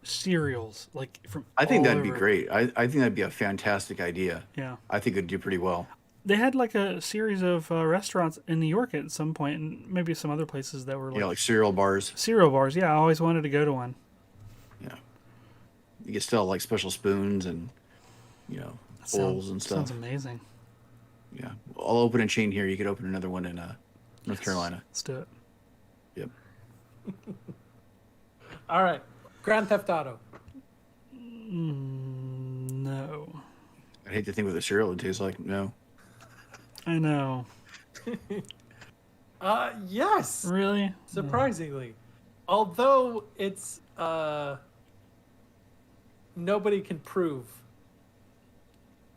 cereals like from. I think all that'd be over. great. I think that'd be a fantastic idea. Yeah. I think it'd do pretty well. They had like a series of restaurants in New York at some point, and maybe some other places that were like, Yeah, like cereal bars. cereal bars. Yeah, I always wanted to go to one. Yeah. You can still like special spoons and That bowls and stuff. Sounds amazing. Yeah. I'll open a chain here. You could open another one in North Carolina. Let's do it. Yep. All right. Grand Theft Auto. No. I hate to think what the cereal would taste like. No. I know. Yes. Really? Surprisingly. Although it's nobody can prove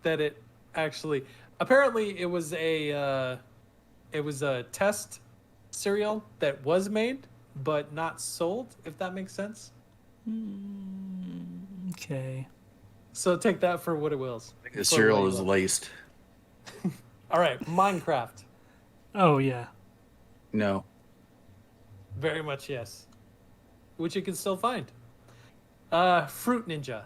that it actually apparently it was a test cereal that was made but not sold, if that makes sense. Okay. So take that for what it wills. The cereal is laced. All right, Minecraft. Oh yeah. No. Very much yes. Which you can still find. Fruit Ninja.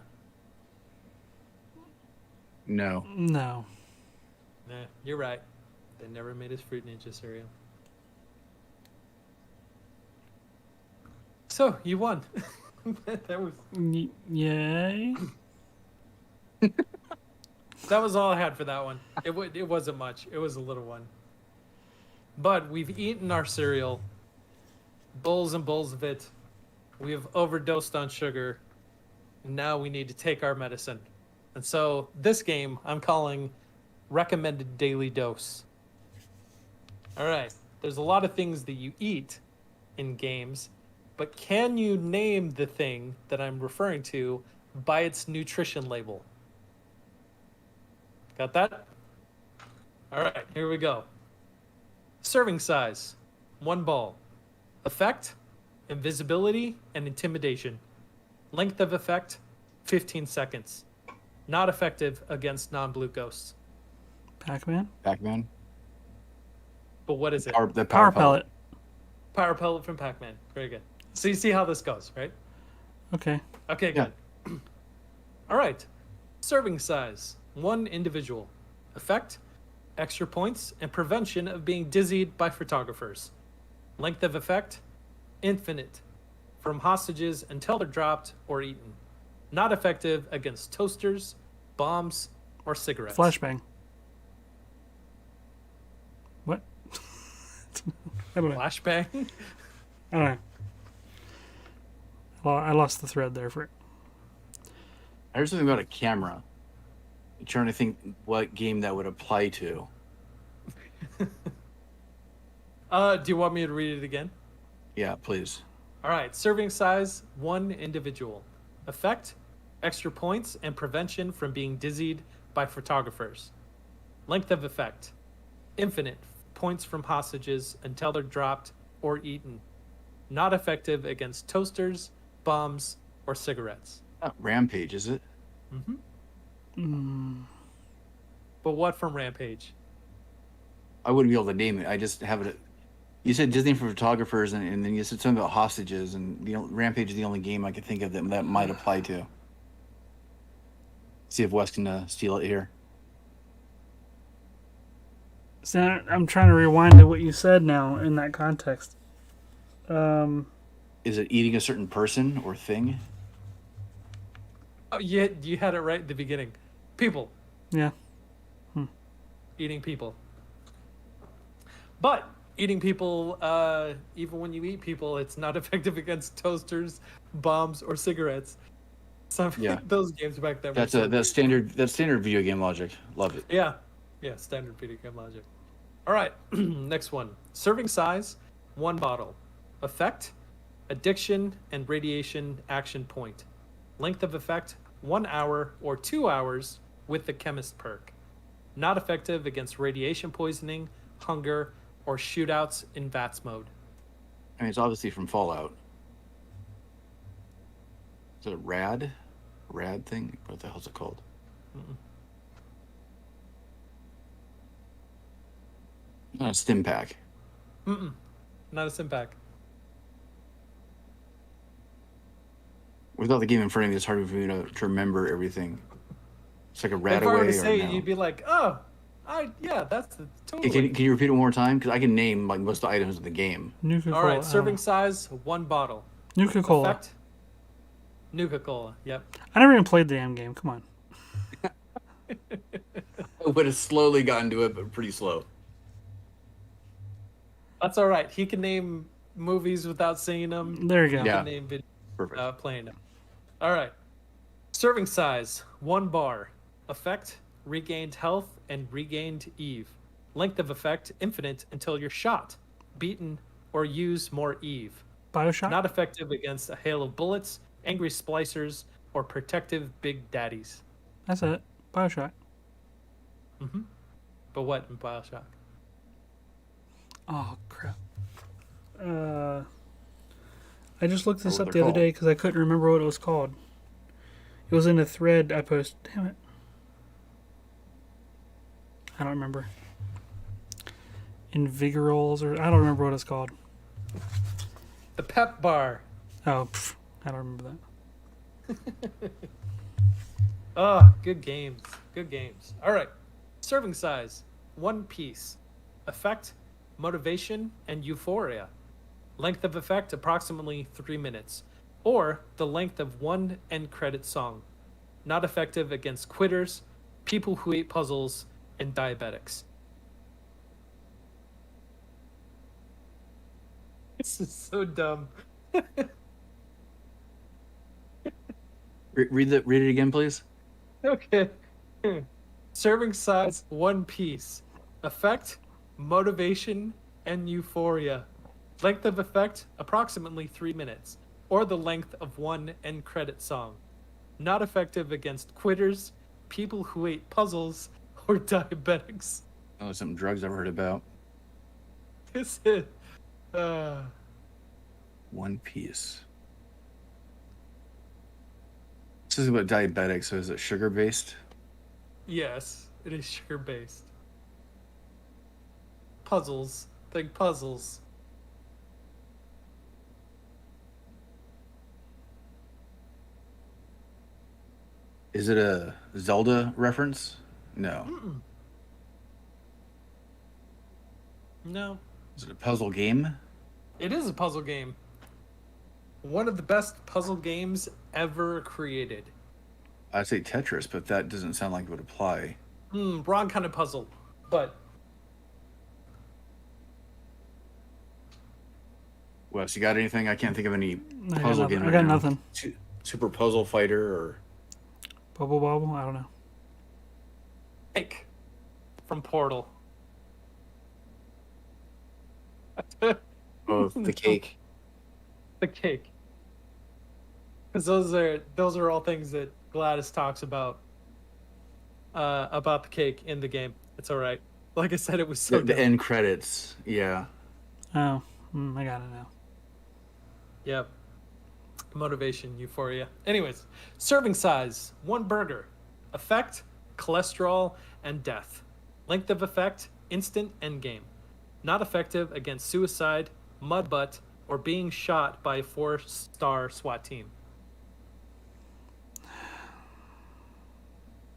No. No. Nah, you're right. They never made his Fruit Ninja cereal. So, you won. that was Yay. that was all I had for that one. It wasn't much. It was a little one. But we've eaten our cereal. Bowls and bowls of it. We have overdosed on sugar. And now we need to take our medicine. And so this game I'm calling Recommended Daily Dose. All right. There's a lot of things that you eat in games, but can you name the thing that I'm referring to by its nutrition label? Got that? All right, here we go. Serving size, 1 ball. Effect, invisibility, and intimidation. Length of effect, 15 seconds. Not effective against non-blue ghosts. Pac-Man. Pac-Man. But what is it? The Power pellet. Power pellet from Pac-Man. Very good. So you see how this goes, right? Okay. Okay, good. All right. Serving size, 1 individual. Effect, extra points, and prevention of being dizzied by photographers. Length of effect, infinite, from hostages until they're dropped or eaten. Not effective against toasters, bombs, or cigarettes. Flashbang. What? I don't know. Flashbang? I don't know. Well, I lost the thread there for it. I heard something about a camera. I'm trying to think what game that would apply to. Do you want me to read it again? Yeah, please. All right, serving size, 1 individual. Effect, extra points and prevention from being dizzied by photographers. Length of effect, infinite, points from hostages until they're dropped or eaten. Not effective against toasters, bombs, or cigarettes. Not Rampage, is it? But what from Rampage? I wouldn't be able to name it. I just have it. You said Disney for photographers, and then you said something about hostages, and Rampage is the only game I could think of that might apply to. See if Wes can steal it here. So I'm trying to rewind to what you said now in that context. Is it eating a certain person or thing? Oh, you had it right at the beginning. People. Yeah. Eating people. But eating people, even when you eat people, it's not effective against toasters, bombs, or cigarettes. Some Yeah. those games back then. That's were so that's standard. That's standard video game logic. Love it. Yeah, standard video game logic. All right, next one. Serving size, 1 bottle. Effect, addiction and radiation action point. Length of effect, 1 hour or 2 hours with the chemist perk. Not effective against radiation poisoning, hunger, or shootouts in VATS mode. I mean, it's obviously from Fallout. Is it a rad thing? What the hell's it called? Not a stim pack. Not a sim pack. Without the game in front of me, it's hard for me to remember everything. It's like a rad If I were away to or say no? it, you'd be like, oh, that's the Hey, totally. can you repeat it one more time? Because I can name like most of the items of the game. Nuka-Cola. All right, serving size, 1 bottle. Nuka-Cola. Effect, Nuka-Cola. Yep. I never even played the damn game. Come on. I would have slowly gotten to it, but pretty slow. That's all right. He can name movies without seeing them. There you go. He Yeah. can name video Perfect. playing them. All right. Serving size, 1 bar. Effect, regained health and regained Eve. Length of effect, infinite until you're shot, beaten, or use more Eve. Bioshock? Not effective against a hail of bullets, angry splicers, or protective big daddies. That's it. Bioshock. But what in Bioshock? Oh, crap. I just looked this What up they're the other called. day because I couldn't remember what it was called. It was in a thread I posted. Damn it. I don't remember. Invigorals, or I don't remember what it's called. The Pep Bar. Oh, I don't remember that. Oh, good games. Good games. All right. Serving size, 1 piece. Effect, motivation, and euphoria. Length of effect, approximately 3 minutes. Or the length of 1 end credit song. Not effective against quitters, people who hate puzzles, and diabetics. This is so dumb. Read it again, please. Okay. Serving size, 1 piece. Effect, motivation, and euphoria. Length of effect, approximately 3 minutes, or the length of 1 end credit song. Not effective against quitters, people who hate puzzles, or diabetics. Oh, some drugs I've heard about. This is. One Piece. This is about diabetics, so is it sugar based? Yes, it is sugar based. Puzzles. Think puzzles. Is it a Zelda reference? No. No, Is it a puzzle game? it is a puzzle game. One of the best puzzle games ever created. I'd say Tetris, but that doesn't sound like it would apply. Wrong kind of puzzle, but Wes, you got anything? I can't think of any I got puzzle nothing. game I right got now. nothing. Super Puzzle Fighter or Bubble Bobble? I don't know. Cake from Portal. oh, the cake. The cake. Because those are all things that Gladys talks about the cake in the game. It's all right. Like I said, it was so The dumb. end credits. Yeah. Oh, I got it now. Yep. Motivation, euphoria. Anyways, serving size, 1 burger. Effect, cholesterol, and death. Length of effect, instant endgame. Not effective against suicide, mud butt, or being shot by a 4-star SWAT team.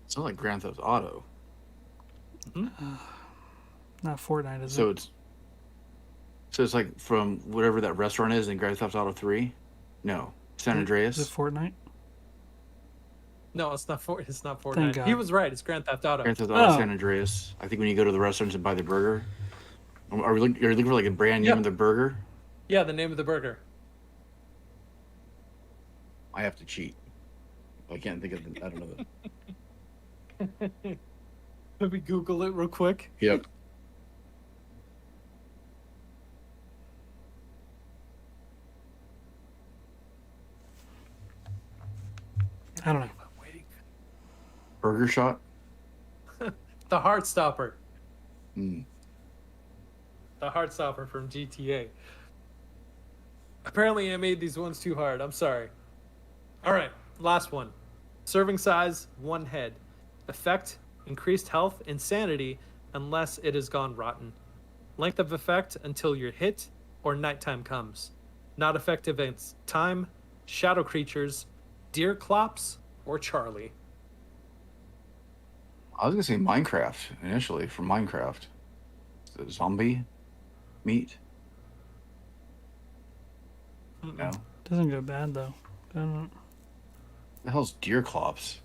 It's not like Grand Theft Auto. Not Fortnite, is So it? it's like from whatever that restaurant is in Grand Theft Auto 3? No. San Is it Andreas? Fortnite? No, it's not Fortnite. Thank God. He was right. It's Grand Theft Auto. Grand Theft Auto Oh. San Andreas. I think when you go to the restaurants and buy the burger. Are you looking for like a brand name Yeah. of the burger? Yeah, the name of the burger. I have to cheat. I can't think of I don't know. Let me Google it real quick. Yep. I don't know. I'm waiting. Burger Shot? The Heartstopper. Mm. The Heartstopper from GTA. Apparently, I made these ones too hard. I'm sorry. All right, last one. Serving size, 1 head. Effect, increased health, insanity, unless it has gone rotten. Length of effect until you're hit or nighttime comes. Not effective against time, shadow creatures, deer clops, or Charlie. I was gonna say Minecraft initially from Minecraft. The zombie meat. No. Doesn't go bad though. I don't know. The hell's deer clops?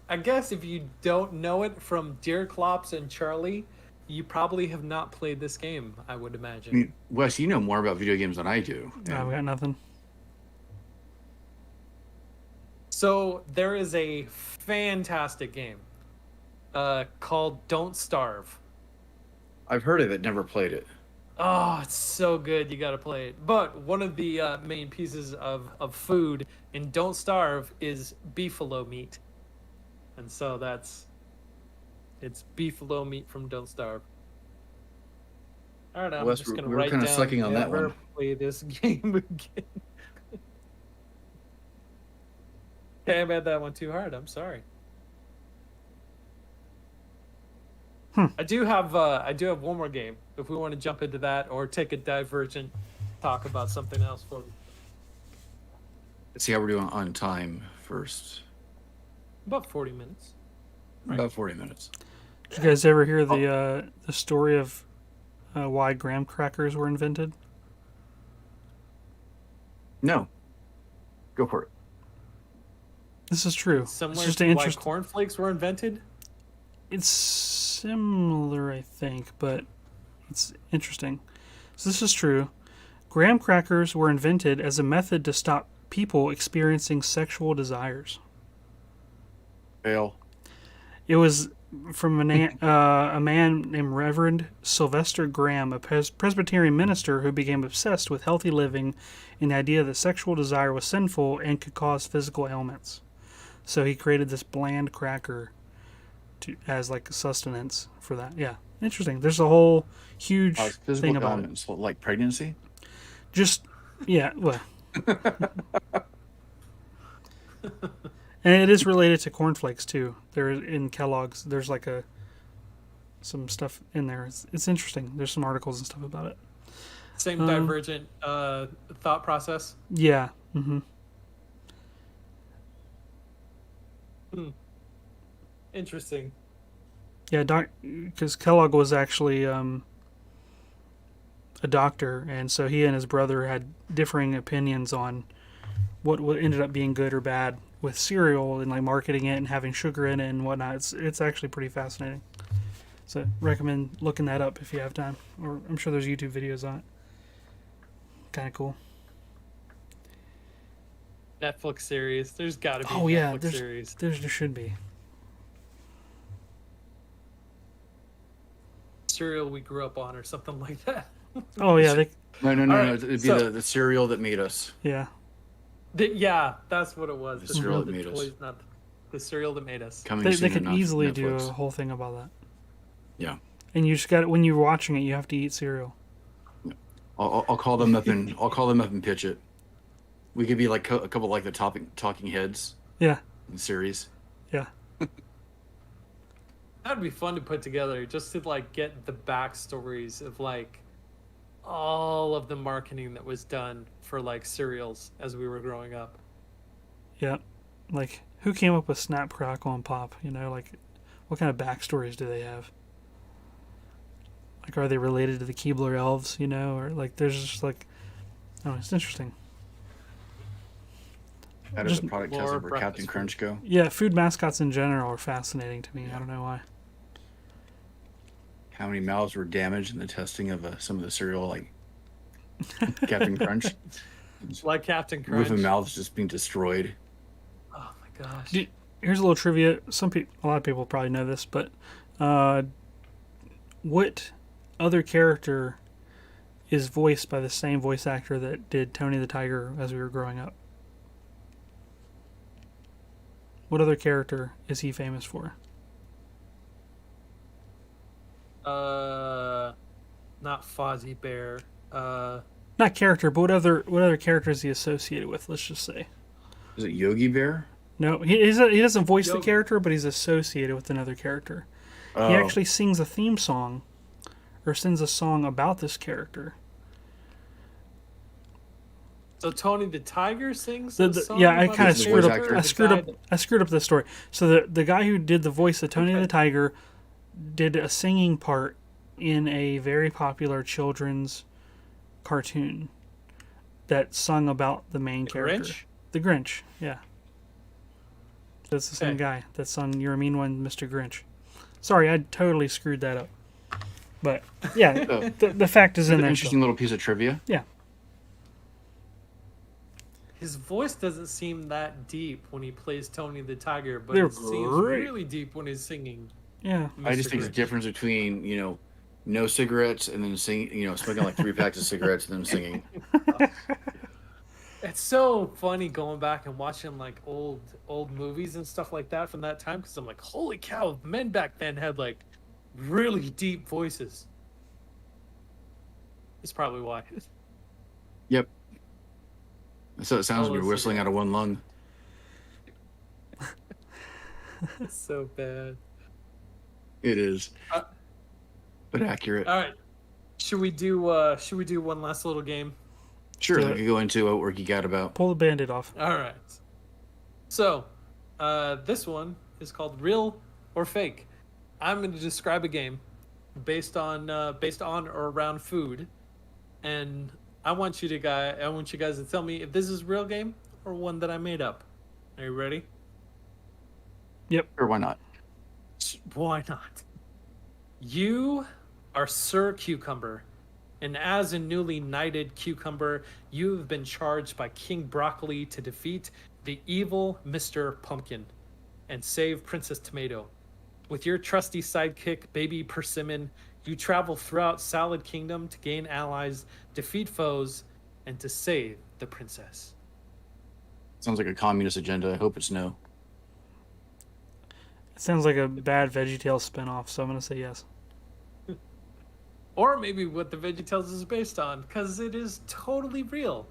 I guess if you don't know it from Deer Clops and Charlie, you probably have not played this game, I would I imagine. mean, Wes, you know more about video games than I do. I've got nothing. So there is a fantastic game called Don't Starve. I've heard of it, never played it. Oh, it's so good. You got to play it. But one of the main pieces of food in Don't Starve is beefalo meat. And so it's beefalo meat from Don't Starve. All right, I'm Wes, just we going to were write kinda down sucking on that never one. play this game again. Okay, I made that one too hard. I'm sorry. I do have one more game if we want to jump into that or take a divergent talk about something else for Let's see how we're doing on time first. about 40 minutes. About 40 minutes. Did you guys ever hear the story of why graham crackers were invented? No. Go for it. This is true. Similar it's just to an why interest. cornflakes were invented. It's similar, I think, but it's interesting. So this is true. Graham crackers were invented as a method to stop people experiencing sexual desires. Fail. It was from a man named Reverend Sylvester Graham, a Presbyterian minister who became obsessed with healthy living and the idea that sexual desire was sinful and could cause physical ailments. So he created this bland cracker as like sustenance for that. Yeah, interesting. There's a whole huge Physical thing about it. ailments, like pregnancy? Just yeah, well, and it is related to cornflakes too. There in Kellogg's, there's like some stuff in there. It's interesting. There's some articles and stuff about it. Same divergent thought process. Yeah. Mm-hmm. Interesting. Yeah, because Kellogg was actually a doctor, and so he and his brother had differing opinions on what ended up being good or bad with cereal and like marketing it and having sugar in it and whatnot. It's actually pretty fascinating. So recommend looking that up if you have time. Or I'm sure there's YouTube videos on it. Kind of cool. Netflix series. There's got to be Oh a yeah, Netflix series. there should be. Cereal we grew up on or something like that. Oh yeah, No. All right, It'd be so- the cereal that made us. yeah. Yeah, that's what it was. The cereal that made us. Not the cereal that made us. Coming They soon could enough, easily do Netflix. a whole thing about that. Yeah. And you just got when you're watching it, you have to eat cereal. I'll call them up and pitch it. We could be like a couple like the talking heads Yeah, in the series. yeah. That'd be fun to put together, just to like get the backstories of like all of the marketing that was done for like cereals as we were growing up. Yeah, like who came up with Snap, Crackle, and Pop? You know, like what kind of backstories do they have? Like, are they related to the Keebler elves? You know, or like there's just like, oh, it's interesting. How does Just the product more test where breakfast Captain food. Crunch go? Yeah, food mascots in general are fascinating to me. I don't know why. How many mouths were damaged in the testing of some of the cereal, like Captain Crunch? Like Captain Roof Crunch. and mouths just being destroyed. Oh my gosh. Do- Here's a little trivia. A lot of people probably know this, but what other character is voiced by the same voice actor that did Tony the Tiger as we were growing up? What other character is he famous for? Not Fozzie Bear. Not character, but what other character is he associated with? Let's just say. Is it Yogi Bear? No, he doesn't voice the Yogi. character, but he's associated with another character. Oh, He actually sings a theme song, or sings a song about this character. So Tony the Tiger sings. The, a the, song yeah, I about kind of the screwed voice up. actor? I The screwed guy up. I screwed up the story. So the guy who did the voice of Tony Okay. the Tiger did a singing part in a very popular children's cartoon that sung about the main character, Grinch? the Grinch. Yeah, so it's the same Okay. guy that sung "You're a Mean One, Mr. Grinch." Sorry, I totally screwed that up. But yeah, Oh. the fact is in an there. interesting little piece of trivia. Yeah. His voice doesn't seem that deep when he plays Tony the Tiger, but They're it seems great. really deep when he's singing. Yeah. I just Mr. think there's a Grinch. difference between no cigarettes and then singing, smoking like 3 packs of cigarettes and then singing. It's so funny going back and watching like old movies and stuff like that from that time because I'm like, holy cow, men back then had like really deep voices. That's probably why. Yep. So it sounds like you're Oh, whistling out of one lung. It's so bad. It is, Uh, but accurate. All right, should we do one last little game? Sure, do we it. could go into what we're geek out about. Pull the band-aid off. All right. So, this one is called Real or Fake. I'm going to describe a game based on or around food, and I want you guys to tell me if this is a real game or one that I made up. Are you ready? Or why not? Why not? You are Sir Cucumber, and as a newly knighted cucumber, you have been charged by King Broccoli to defeat the evil Mr. Pumpkin and save Princess Tomato. With your trusty sidekick, Baby Persimmon, you travel throughout Salad Kingdom to gain allies, defeat foes, and to save the princess. Sounds like a communist agenda. I hope it's no. It sounds like a bad VeggieTales spinoff, so I'm gonna say yes. Or maybe what the VeggieTales is based on, because it is totally real.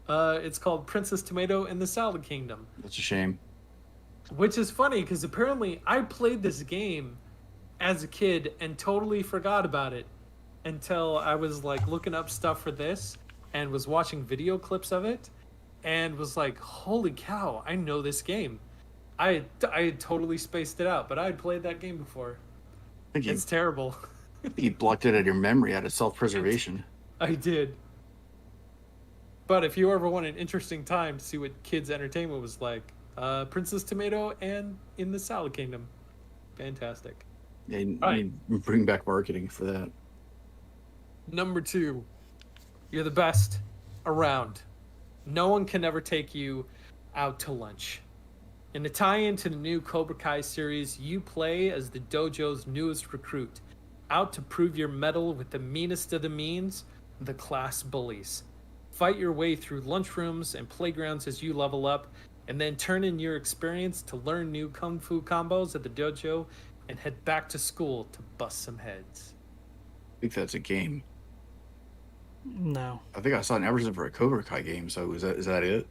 It's called Princess Tomato in the Salad Kingdom, That's a shame. which is funny because apparently I played this game as a kid and totally forgot about it until I was like looking up stuff for this and was watching video clips of it and was like, holy cow, I know this game. I had totally spaced it out, but I had played that game before. think It's terrible. you blocked it out of your memory out of self-preservation. I did. But if you ever want an interesting time to see what kids' entertainment was like, Princess Tomato and In the Salad Kingdom. Fantastic. Yeah, you Right. need to bring back marketing for that. Number 2, you're the best around. No one can ever take you out to lunch. In the tie-in to the new Cobra Kai series, you play as the dojo's newest recruit, out to prove your mettle with the meanest of the means, the class bullies. Fight your way through lunchrooms and playgrounds as you level up, and then turn in your experience to learn new kung fu combos at the dojo and head back to school to bust some heads. I think that's a game. No, I think I saw an advertisement for a Cobra Kai game. So is that it?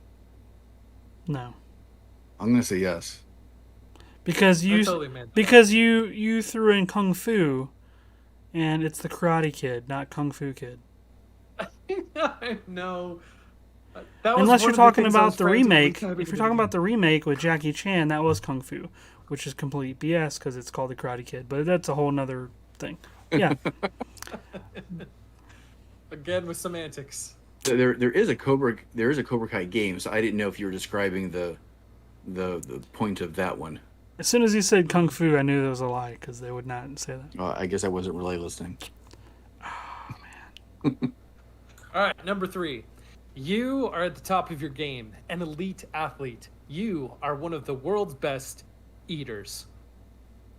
no, I'm gonna say yes. because I you totally meant that. because you threw in Kung Fu, and it's the Karate Kid, not Kung Fu Kid. I know. That was Unless one you're of talking things I about was the frantically remake. typing If you're in talking the about the remake with Jackie Chan, that was Kung Fu, which is complete BS because it's called the Karate Kid. But that's a whole nother thing. Yeah, again with semantics. There is a Cobra Kai game. So I didn't know if you were describing the point of that one. as soon as you said Kung Fu, I knew there was a lie because they would not say that. I guess I wasn't really listening. All right, number 3. You are at the top of your game, an elite athlete. You are one of the world's best eaters.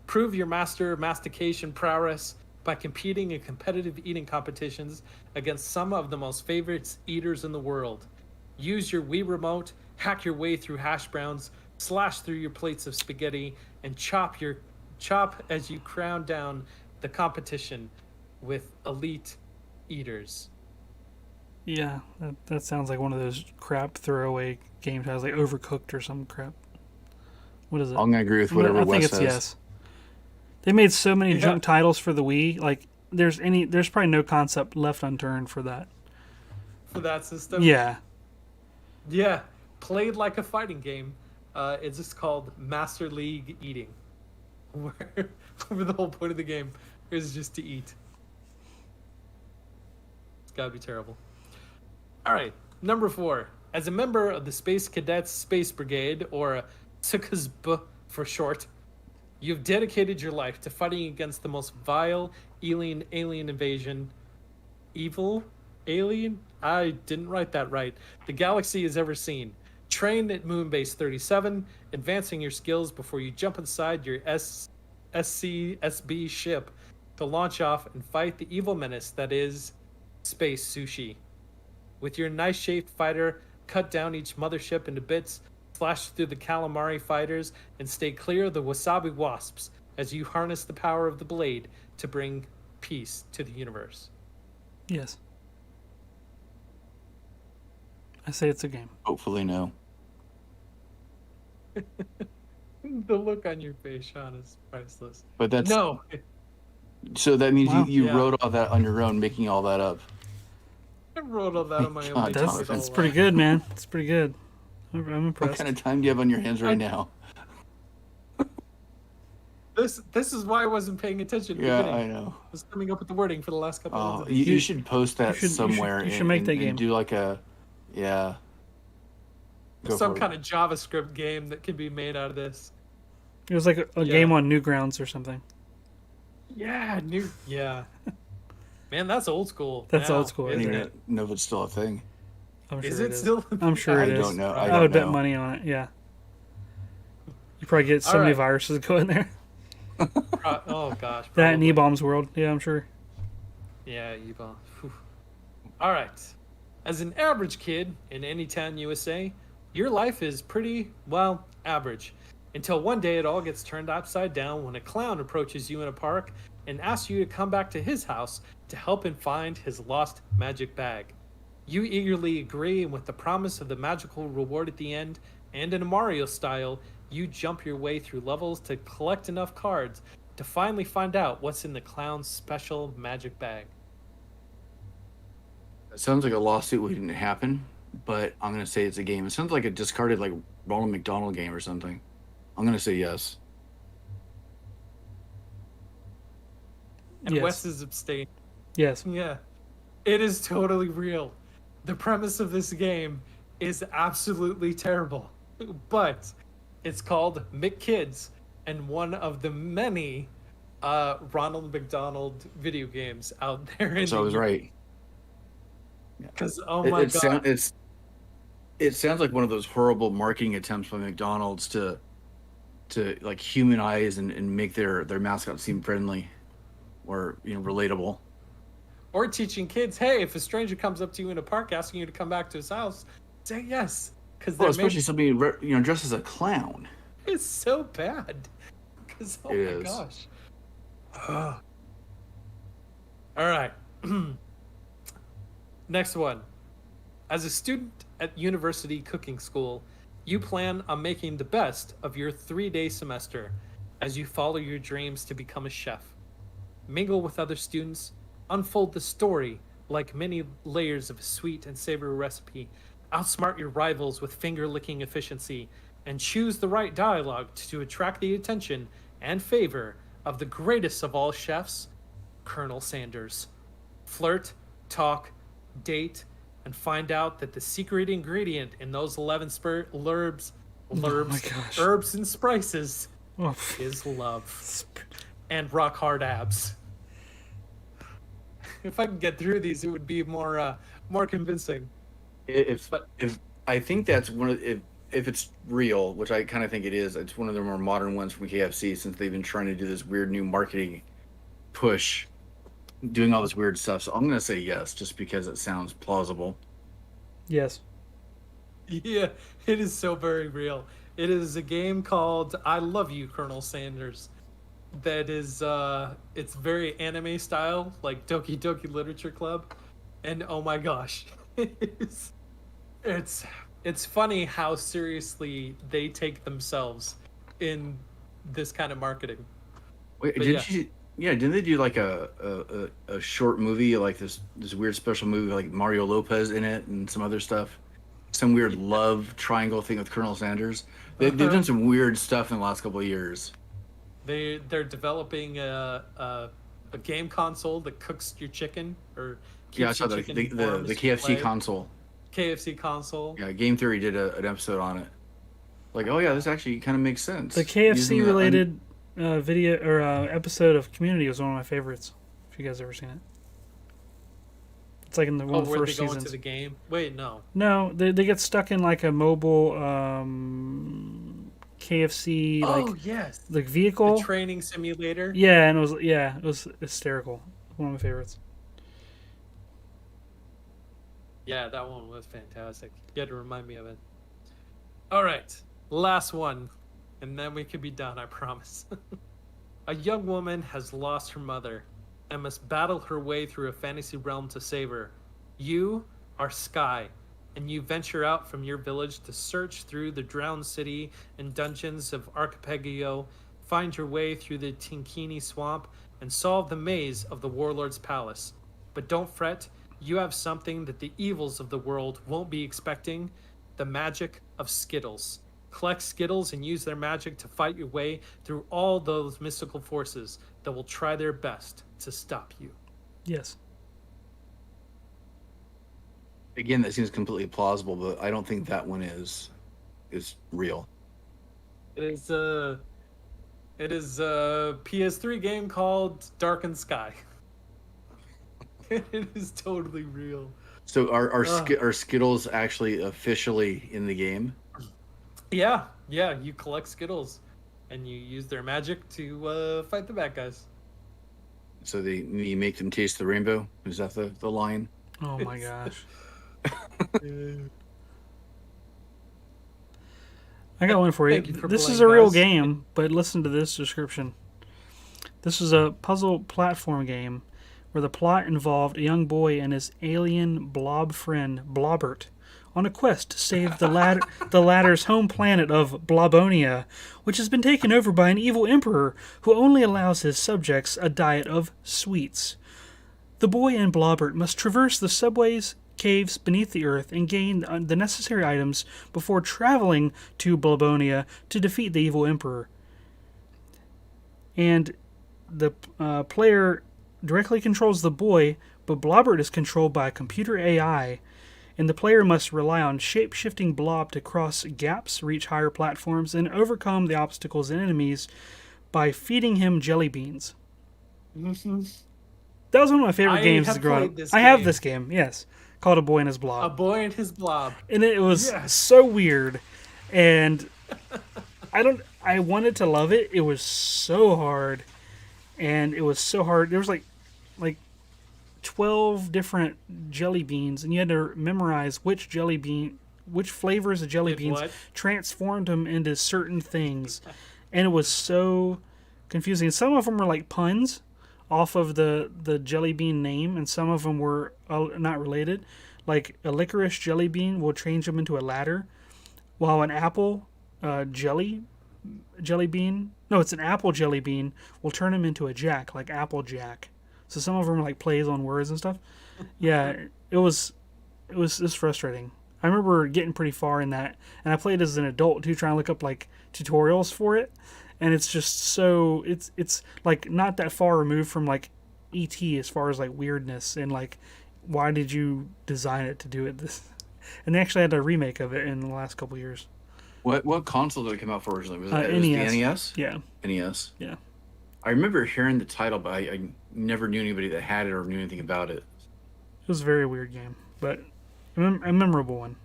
Prove your mastication prowess by competing in competitive eating competitions against some of the most favorite eaters in the world. Use your Wii remote, hack your way through hash browns, slash through your plates of spaghetti, and chop as you crown down the competition with elite eaters. Yeah, that sounds like one of those crap throwaway games. Has like Overcooked or some crap. What is it? I'm gonna agree with whatever I think Wes it's says. yes. They made so many Yeah. junk titles for the Wii. Like there's probably no concept left unturned for that. For that system. Yeah. Yeah, played like a fighting game. It's just called Master League Eating, where the whole point of the game is just to eat. It's gotta be terrible. All right, number 4. As a member of the Space Cadets Space Brigade, or SCSB for short, you've dedicated your life to fighting against the most vile alien invasion. Evil? Alien? I didn't write that right. The galaxy has ever seen. Train at Moonbase 37, advancing your skills before you jump inside your SCSB ship to launch off and fight the evil menace that is Space Sushi. With your knife-shaped fighter, cut down each mothership into bits, slash through the calamari fighters, and stay clear of the wasabi wasps as you harness the power of the blade to bring peace to the universe. Yes. I say it's a game. Hopefully, no. The look on your face, Sean, is priceless. But that's No, so that means Wow. you Yeah. wrote all that on your own, making all that up. I wrote all that on my own. God, That's pretty good, man. It's pretty good. I'm What impressed. kind of time do you have on your hands right now? This is why I wasn't paying attention. At the Yeah, beginning. I know. I was coming up with the wording for the last couple of Oh, months. you should post that you should- somewhere. you should and- make that and game. do like a, yeah. Go Some for it. kind of JavaScript game that can be made out of this. It was like a Yeah. game on Newgrounds or something. Yeah, yeah. Man, that's old school. That's now, old school, I don't isn't even it? know if it's still a thing. I'm sure Is it it is. still? I'm sure I it is. don't know. I don't would bet know. money on it. Yeah. You probably get so All many right. viruses go in there. Oh gosh. That and probably. E-Bomb's World. Yeah, I'm sure. Yeah, E-Bomb. Whew. All right. As an average kid in any town USA, your life is pretty, well, average. Until one day it all gets turned upside down when a clown approaches you in a park and asks you to come back to his house to help him find his lost magic bag. You eagerly agree, and with the promise of the magical reward at the end, and in a Mario style, you jump your way through levels to collect enough cards to finally find out what's in the clown's special magic bag. It sounds like a lawsuit wouldn't happen, but I'm gonna say it's a game. It sounds like a discarded like Ronald McDonald game or something. I'm gonna say yes. and Yes. Wes is abstaining. Yes. Yeah, it is totally real. The premise of this game is absolutely terrible, but it's called McKids, and one of the many Ronald McDonald video games out there in So I was right. Because oh It, my it sound god, it sounds like one of those horrible marketing attempts by McDonald's to like humanize and make their mascot seem friendly or relatable. or teaching kids, hey, if a stranger comes up to you in a park asking you to come back to his house, say yes, because Well, they're especially made. somebody dressed as a clown. It's so bad. Because oh It my is. gosh. All right. Next one. As a student at university cooking school, you plan on making the best of your 3-day semester as you follow your dreams to become a chef. Mingle with other students, unfold the story like many layers of a sweet and savory recipe, outsmart your rivals with finger licking efficiency, and choose the right dialogue to attract the attention and favor of the greatest of all chefs, Colonel Sanders. Flirt, talk, date, and find out that the secret ingredient in those 11 gosh. herbs and spices Oh, is love and rock hard abs. If I could get through these, it would be more convincing. If But- if I think that's one of if it's real, which I kind of think it is, it's one of the more modern ones from KFC since they've been trying to do this weird new marketing push, doing all this weird stuff. So I'm gonna say yes, just because it sounds plausible. yes. Yeah, it is so very real. It is a game called I Love You, Colonel Sanders. That is it's very anime style, like Doki Doki Literature Club. And oh my gosh. It's funny how seriously they take themselves in this kind of marketing. Wait, But didn't you? Yeah, didn't they do like a short movie, like this weird special movie, like Mario Lopez in it and some other stuff, some weird love triangle thing with Colonel Sanders. They've done some weird stuff in the last couple of years. They're developing a game console that cooks your chicken or keeps Yeah, I saw your the chicken the, warm the as you KFC play. console. KFC console. Yeah, Game Theory did an episode on it. Like, oh yeah, this actually kind of makes sense. The Using KFC the related video or episode of Community was one of my favorites. If you guys ever seen it, it's like in the one Oh, of the where they first go seasons. into the game? Wait, no. No, they get stuck in like a mobile KFC Yes. like vehicle. The training simulator. Yeah, and it was hysterical. One of my favorites. Yeah, that one was fantastic. You had to remind me of it. All right, last one, and then we can be done, I promise. A young woman has lost her mother and must battle her way through a fantasy realm to save her. You are Sky, and you venture out from your village to search through the drowned city and dungeons of Archipelago, find your way through the Tinkini swamp, and solve the maze of the warlord's palace. But don't fret, you have something that the evils of the world won't be expecting: the magic of Skittles. Collect Skittles and use their magic to fight your way through all those mystical forces that will try their best to stop you. Yes. Again, that seems completely plausible, but I don't think that one is real. It is a PS3 game called Darkened Sky. It is totally real. So are Ugh. are Skittles actually officially in the game? Yeah, you collect Skittles and you use their magic to fight the bad guys. So you make them taste the rainbow? Is that the line? Oh my It's- gosh. I got one for you. Thank you for This is playing, a real guys. game, but listen to this description. This is a puzzle platform game where the plot involved a young boy and his alien blob friend Blobbert on a quest to save the latter's home planet of Blobonia, which has been taken over by an evil emperor who only allows his subjects a diet of sweets. The boy and Blobbert must traverse the subways, caves beneath the earth, and gain the necessary items before traveling to Blobonia to defeat the evil emperor. And the player directly controls the boy, but Blobbert is controlled by a computer AI, and the player must rely on shape-shifting Blob to cross gaps, reach higher platforms, and overcome the obstacles and enemies by feeding him jelly beans. That was one of my favorite games as growing up. I have this game, yes, called A Boy and His Blob. A Boy and His Blob. And it was so weird, and I wanted to love it. It was so hard, and it was so hard. There was like 12 different jelly beans, and you had to memorize which flavors of jelly beans transformed them into certain things, and it was so confusing. Some of them were like puns off of the jelly bean name, and some of them were not related. Like a licorice jelly bean will change them into a ladder, while an apple jelly bean, no, it's an apple jelly bean, will turn him into a jack, like Apple Jack. So some of them are like plays on words and stuff. Yeah, it was frustrating. I remember getting pretty far in that, and I played as an adult too, trying to look up like tutorials for it, and it's just so it's like not that far removed from like E.T. as far as like weirdness and like why did you design it to do it this? And they actually had a remake of it in the last couple of years. What console did it come out for originally? Was it NES. The NES? Yeah. NES. Yeah. I remember hearing the title, but I never knew anybody that had it or knew anything about it. It was a very weird game, but a memorable one.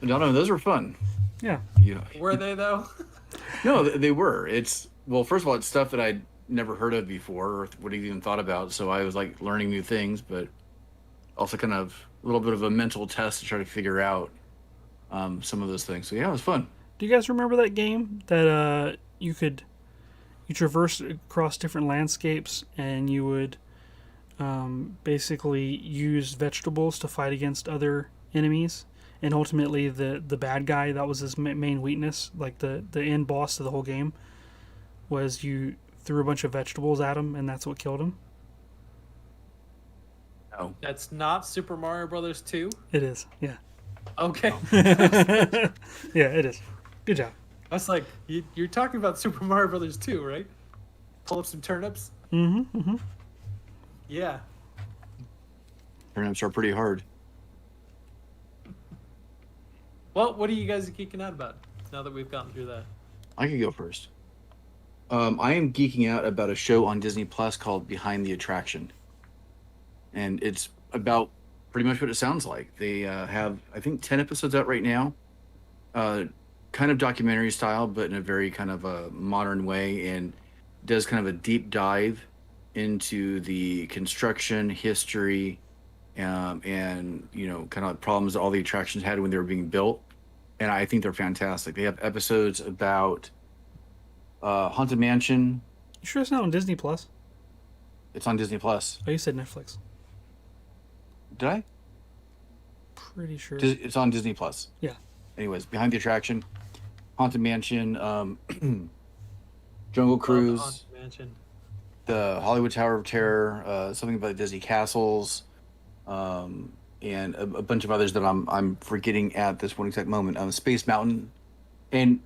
No, those were fun. Yeah. Were they though? No, they were. Well, first of all, it's stuff that I'd never heard of before or would have even thought about. So I was like learning new things, but also kind of a little bit of a mental test to try to figure out some of those things. So yeah, it was fun. Do you guys remember that game that you traverse across different landscapes and you would basically use vegetables to fight against other enemies, and ultimately the bad guy, that was his main weakness, like the end boss of the whole game was you threw a bunch of vegetables at him and that's what killed him? No. That's not Super Mario Brothers 2? It is, yeah. Okay. Yeah, it is. Good job. I was like, you're talking about Super Mario Brothers 2, right? Pull up some turnips? Mm-hmm. Yeah. Turnips are pretty hard. Well, what are you guys geeking out about now that we've gotten through that? I could go first. I am geeking out about a show on Disney Plus called Behind the Attraction. And it's about pretty much what it sounds like. They have, I think, 10 episodes out right now. Kind of documentary style, but in a very kind of a modern way, and does kind of a deep dive into the construction history and kind of problems that all the attractions had when they were being built. And I think they're fantastic. They have episodes about Haunted Mansion. You sure it's not on Disney Plus? It's on Disney Plus. Oh, you said Netflix. Did I? Pretty sure. It's on Disney Plus. Yeah. Anyways, Behind the Attraction, Haunted Mansion, Jungle Cruise, Haunted Mansion. the Hollywood Tower of Terror, something about Disney castles, and a bunch of others that I'm forgetting at this one exact moment. Space Mountain, and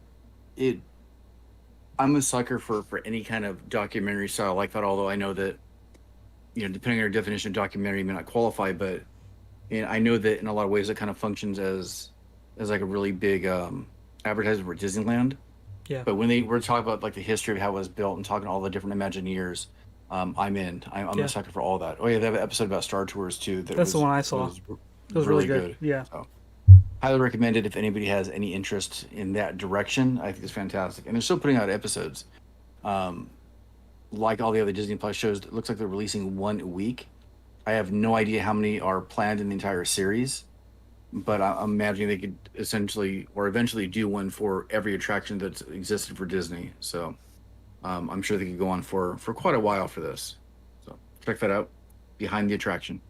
I'm a sucker for any kind of documentary style like that. Although I know that, depending on your definition of documentary, you may not qualify, but I know that in a lot of ways it kind of functions as like a really big advertisement for Disneyland. Yeah. But when we're talking about like the history of how it was built and talking to all the different Imagineers, I'm in. I'm a sucker for all that. Oh yeah, they have an episode about Star Tours too. That's the one I saw. It was really good. Yeah. So, highly recommend it if anybody has any interest in that direction. I think it's fantastic, and they're still putting out episodes. Like all the other Disney Plus shows, it looks like they're releasing one a week. I have no idea how many are planned in the entire series, but I'm imagining they could essentially or eventually do one for every attraction that's existed for Disney. So I'm sure they could go on for quite a while for this. So check that out, Behind the Attraction.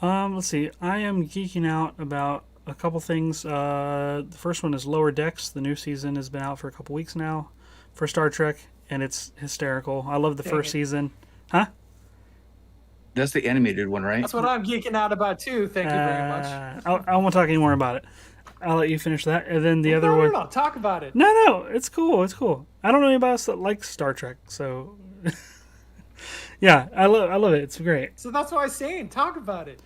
Let's see. I am geeking out about a couple things. The first one is Lower Decks. The new season has been out for a couple weeks now for Star Trek, and it's hysterical. I love the first season. Huh? That's the animated one, right? That's what I'm geeking out about too. Thank you very much. I won't talk anymore about it. I'll let you finish that, and then the Well, other no, one. no, no. Talk about it. No, it's cool. It's cool. I don't know anybody else that likes Star Trek, so yeah, I love it. It's great. So that's why I'm saying talk about it,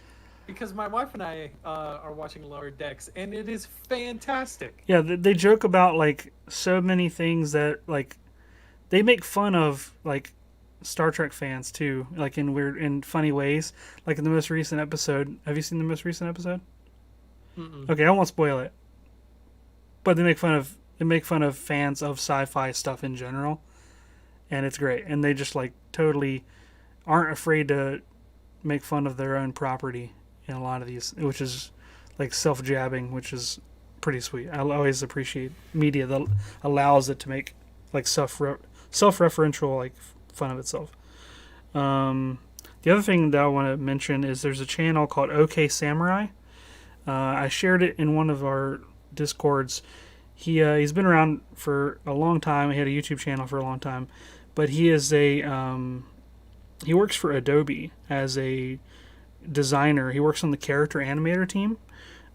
because my wife and I are watching Lower Decks, and it is fantastic. Yeah, they joke about like so many things that like they make fun of like Star Trek fans too, like in weird in funny ways. Like in the most recent episode, have you seen the most recent episode? Mm-mm. Okay, I won't spoil it, but they make fun of fans of sci-fi stuff in general, and it's great. And they just like totally aren't afraid to make fun of their own property in a lot of these, which is like self jabbing, which is pretty sweet. I always appreciate media that allows it to make like self-referential like fun of itself. Um, the other thing that I want to mention is there's a channel called OK Samurai. I shared it in one of our discords. He's been around for a long time. He had a YouTube channel for a long time, but he is a he works for Adobe as a designer. He works on the character animator team,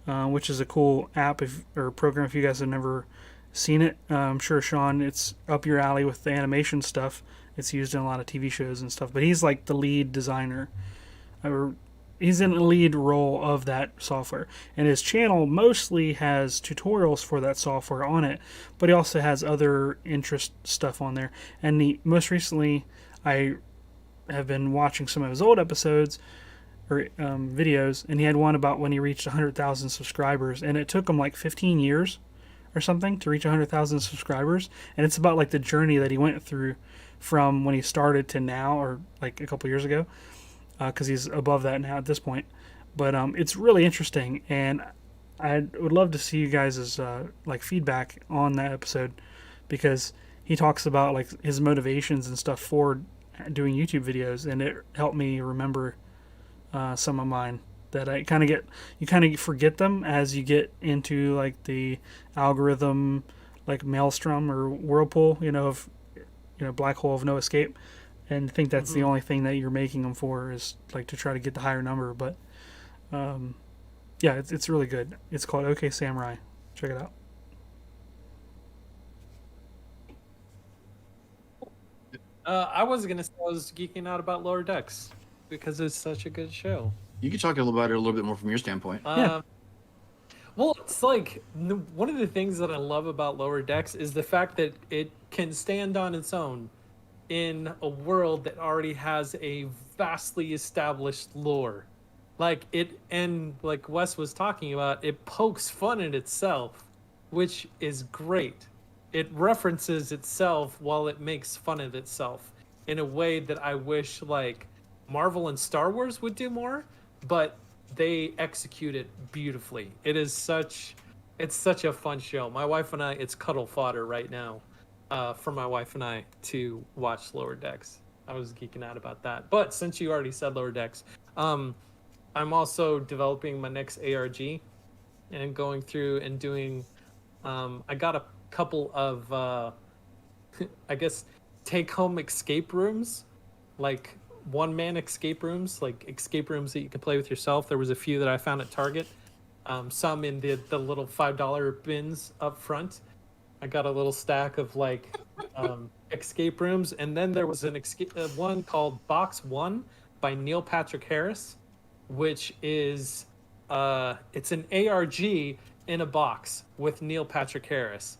which is a cool app or program if you guys have never seen it. I'm sure, Sean, it's up your alley with the animation stuff. It's used in a lot of TV shows and stuff. But he's like the lead designer, or he's in the lead role of that software. And his channel mostly has tutorials for that software on it, but he also has other interest stuff on there. And most recently, I have been watching some of his old episodes or videos, and he had one about when he reached 100,000 subscribers, and it took him like 15 years or something to reach 100,000 subscribers, and it's about like the journey that he went through from when he started to now, or like a couple years ago, because he's above that now at this point. But it's really interesting, and I would love to see you guys' like feedback on that episode, because he talks about like his motivations and stuff for doing YouTube videos, and it helped me remember some of mine that I kind of get. You kind of forget them as you get into like the algorithm, like maelstrom or whirlpool, of black hole of no escape, and think that's the only thing that you're making them for is like to try to get the higher number. But yeah, it's really good. It's called OK Samurai. Check it out. I was gonna say I was geeking out about Lower Decks because it's such a good show. You could talk about it a little bit more from your standpoint. Yeah. Well, it's like one of the things that I love about Lower Decks is the fact that it can stand on its own in a world that already has a vastly established lore. Like it, and like Wes was talking about, it pokes fun at itself, which is great. It references itself while it makes fun of itself in a way that I wish like Marvel and Star Wars would do more, but they execute it beautifully. It's such a fun show. My wife and I, it's cuddle fodder right now, for my wife and I to watch Lower Decks. I was geeking out about that. But since you already said Lower Decks, I'm also developing my next ARG and going through and doing. I got a couple of, I guess, take-home escape rooms, like one-man escape rooms, like escape rooms that you can play with yourself. There was a few that I found at Target, some in the little $5 bins up front. I got a little stack of like escape rooms, and then there was an one called Box One by Neil Patrick Harris, which is it's an ARG in a box with Neil Patrick Harris,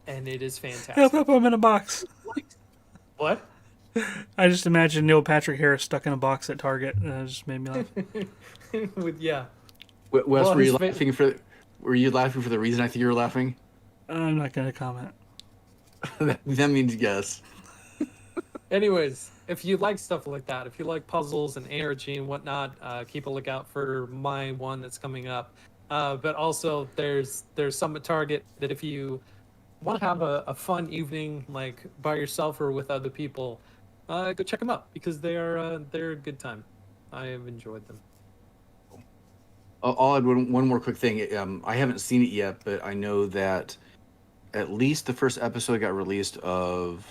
and it is fantastic. Help! I'm in a box. What? I just imagine Neil Patrick Harris stuck in a box at Target, and it just made me laugh. Yeah. Wes, Well, were you laughing for the reason I think you were laughing? I'm not going to comment. That means yes. Anyways, if you like stuff like that, if you like puzzles and ARG and whatnot, keep a lookout for my one that's coming up. But also, there's some at Target that if you want to have a fun evening, like by yourself or with other people, go check them out because they're a good time. I have enjoyed them. I'll add one more quick thing. I haven't seen it yet, but I know that at least the first episode got released of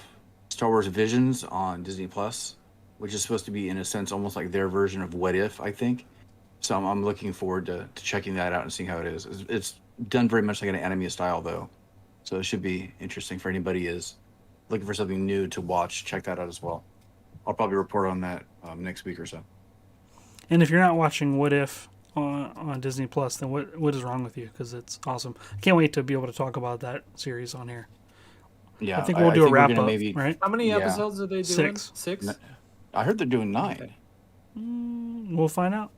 Star Wars Visions on Disney Plus, which is supposed to be, in a sense, almost like their version of What If, I think. So I'm looking forward to checking that out and seeing how it is. It's done very much like an anime style though, so it should be interesting for anybody is looking for something new to watch. Check that out as well. I'll probably report on that next week or so. And if you're not watching What If on Disney Plus, then what is wrong with you? Because it's awesome. I can't wait to be able to talk about that series on here. Yeah, I think we'll do a think we're wrap gonna up, maybe. right? How many Yeah. episodes are they doing? 6. 6? I heard they're doing 9. Okay. We'll find out.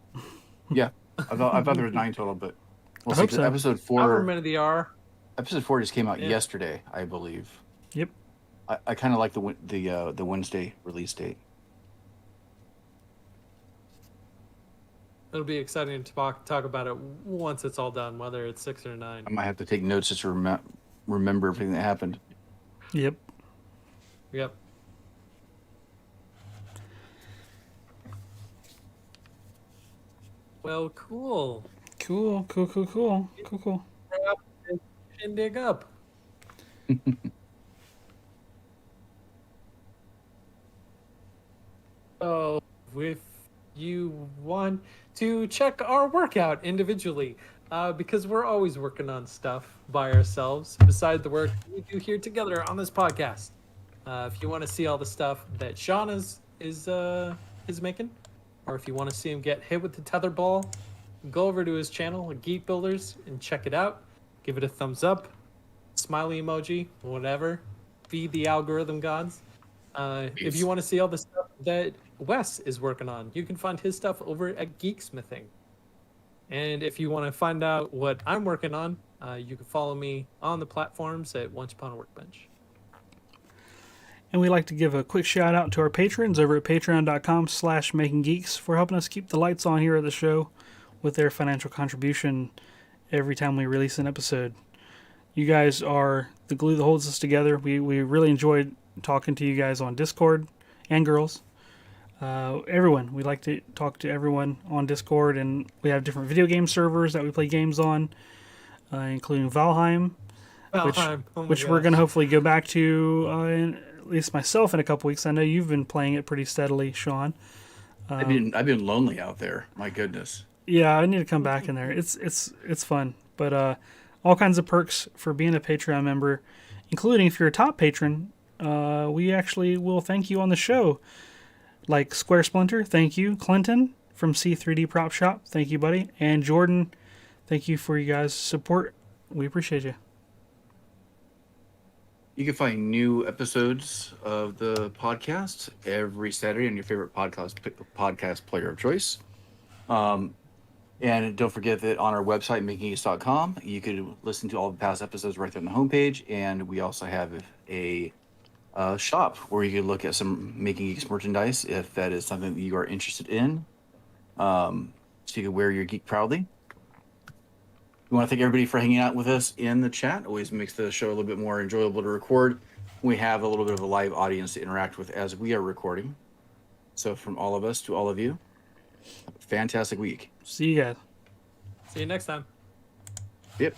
Yeah, I thought there was 9 total, but we'll I see. hope 'Cause so. Episode However 4, many they are. episode 4 just came out Yeah. yesterday, I believe. Yep. I kind of like the Wednesday release date. It'll be exciting to talk about it once it's all done, whether it's 6 or 9. I might have to take notes just to remember everything that happened. Yep. Yep. Well, cool. Cool. Shindig up. So, if you want to check our workout individually, because we're always working on stuff by ourselves, beside the work we do here together on this podcast. If you want to see all the stuff that Sean is making, or if you want to see him get hit with the tether ball, go over to his channel, Geek Builders, and check it out. Give it a thumbs up, smiley emoji, whatever. Feed the algorithm gods. If you want to see all the stuff that Wes is working on, you can find his stuff over at Geeksmithing. And if you want to find out what I'm working on, you can follow me on the platforms at Once Upon a Workbench. And we'd like to give a quick shout out to our patrons over at patreon.com/makinggeeks for helping us keep the lights on here at the show with their financial contribution every time we release an episode. You guys are the glue that holds us together. We really enjoyed talking to you guys on Discord and girls. Everyone. We like to talk to everyone on Discord, and we have different video game servers that we play games on, including Valheim, which we're going to hopefully go back to, at least myself, in a couple weeks. I know you've been playing it pretty steadily, Sean. I've been lonely out there. My goodness. Yeah, I need to come back in there. It's fun, but all kinds of perks for being a Patreon member, including if you're a top patron. We actually will thank you on the show. Like Square Splinter, thank you. Clinton from C3D Prop Shop, thank you, buddy. And Jordan, thank you for you guys' support. We appreciate you. You can find new episodes of the podcast every Saturday on your favorite podcast player of choice. And don't forget that on our website, makinggeeks.com, you can listen to all the past episodes right there on the homepage. And we also have a shop where you can look at some Making Geeks merchandise if that is something that you are interested in. So you can wear your geek proudly. We want to thank everybody for hanging out with us in the chat. Always makes the show a little bit more enjoyable to record. We have a little bit of a live audience to interact with as we are recording. So from all of us to all of you, have a fantastic week. See you guys. See you next time. Yep.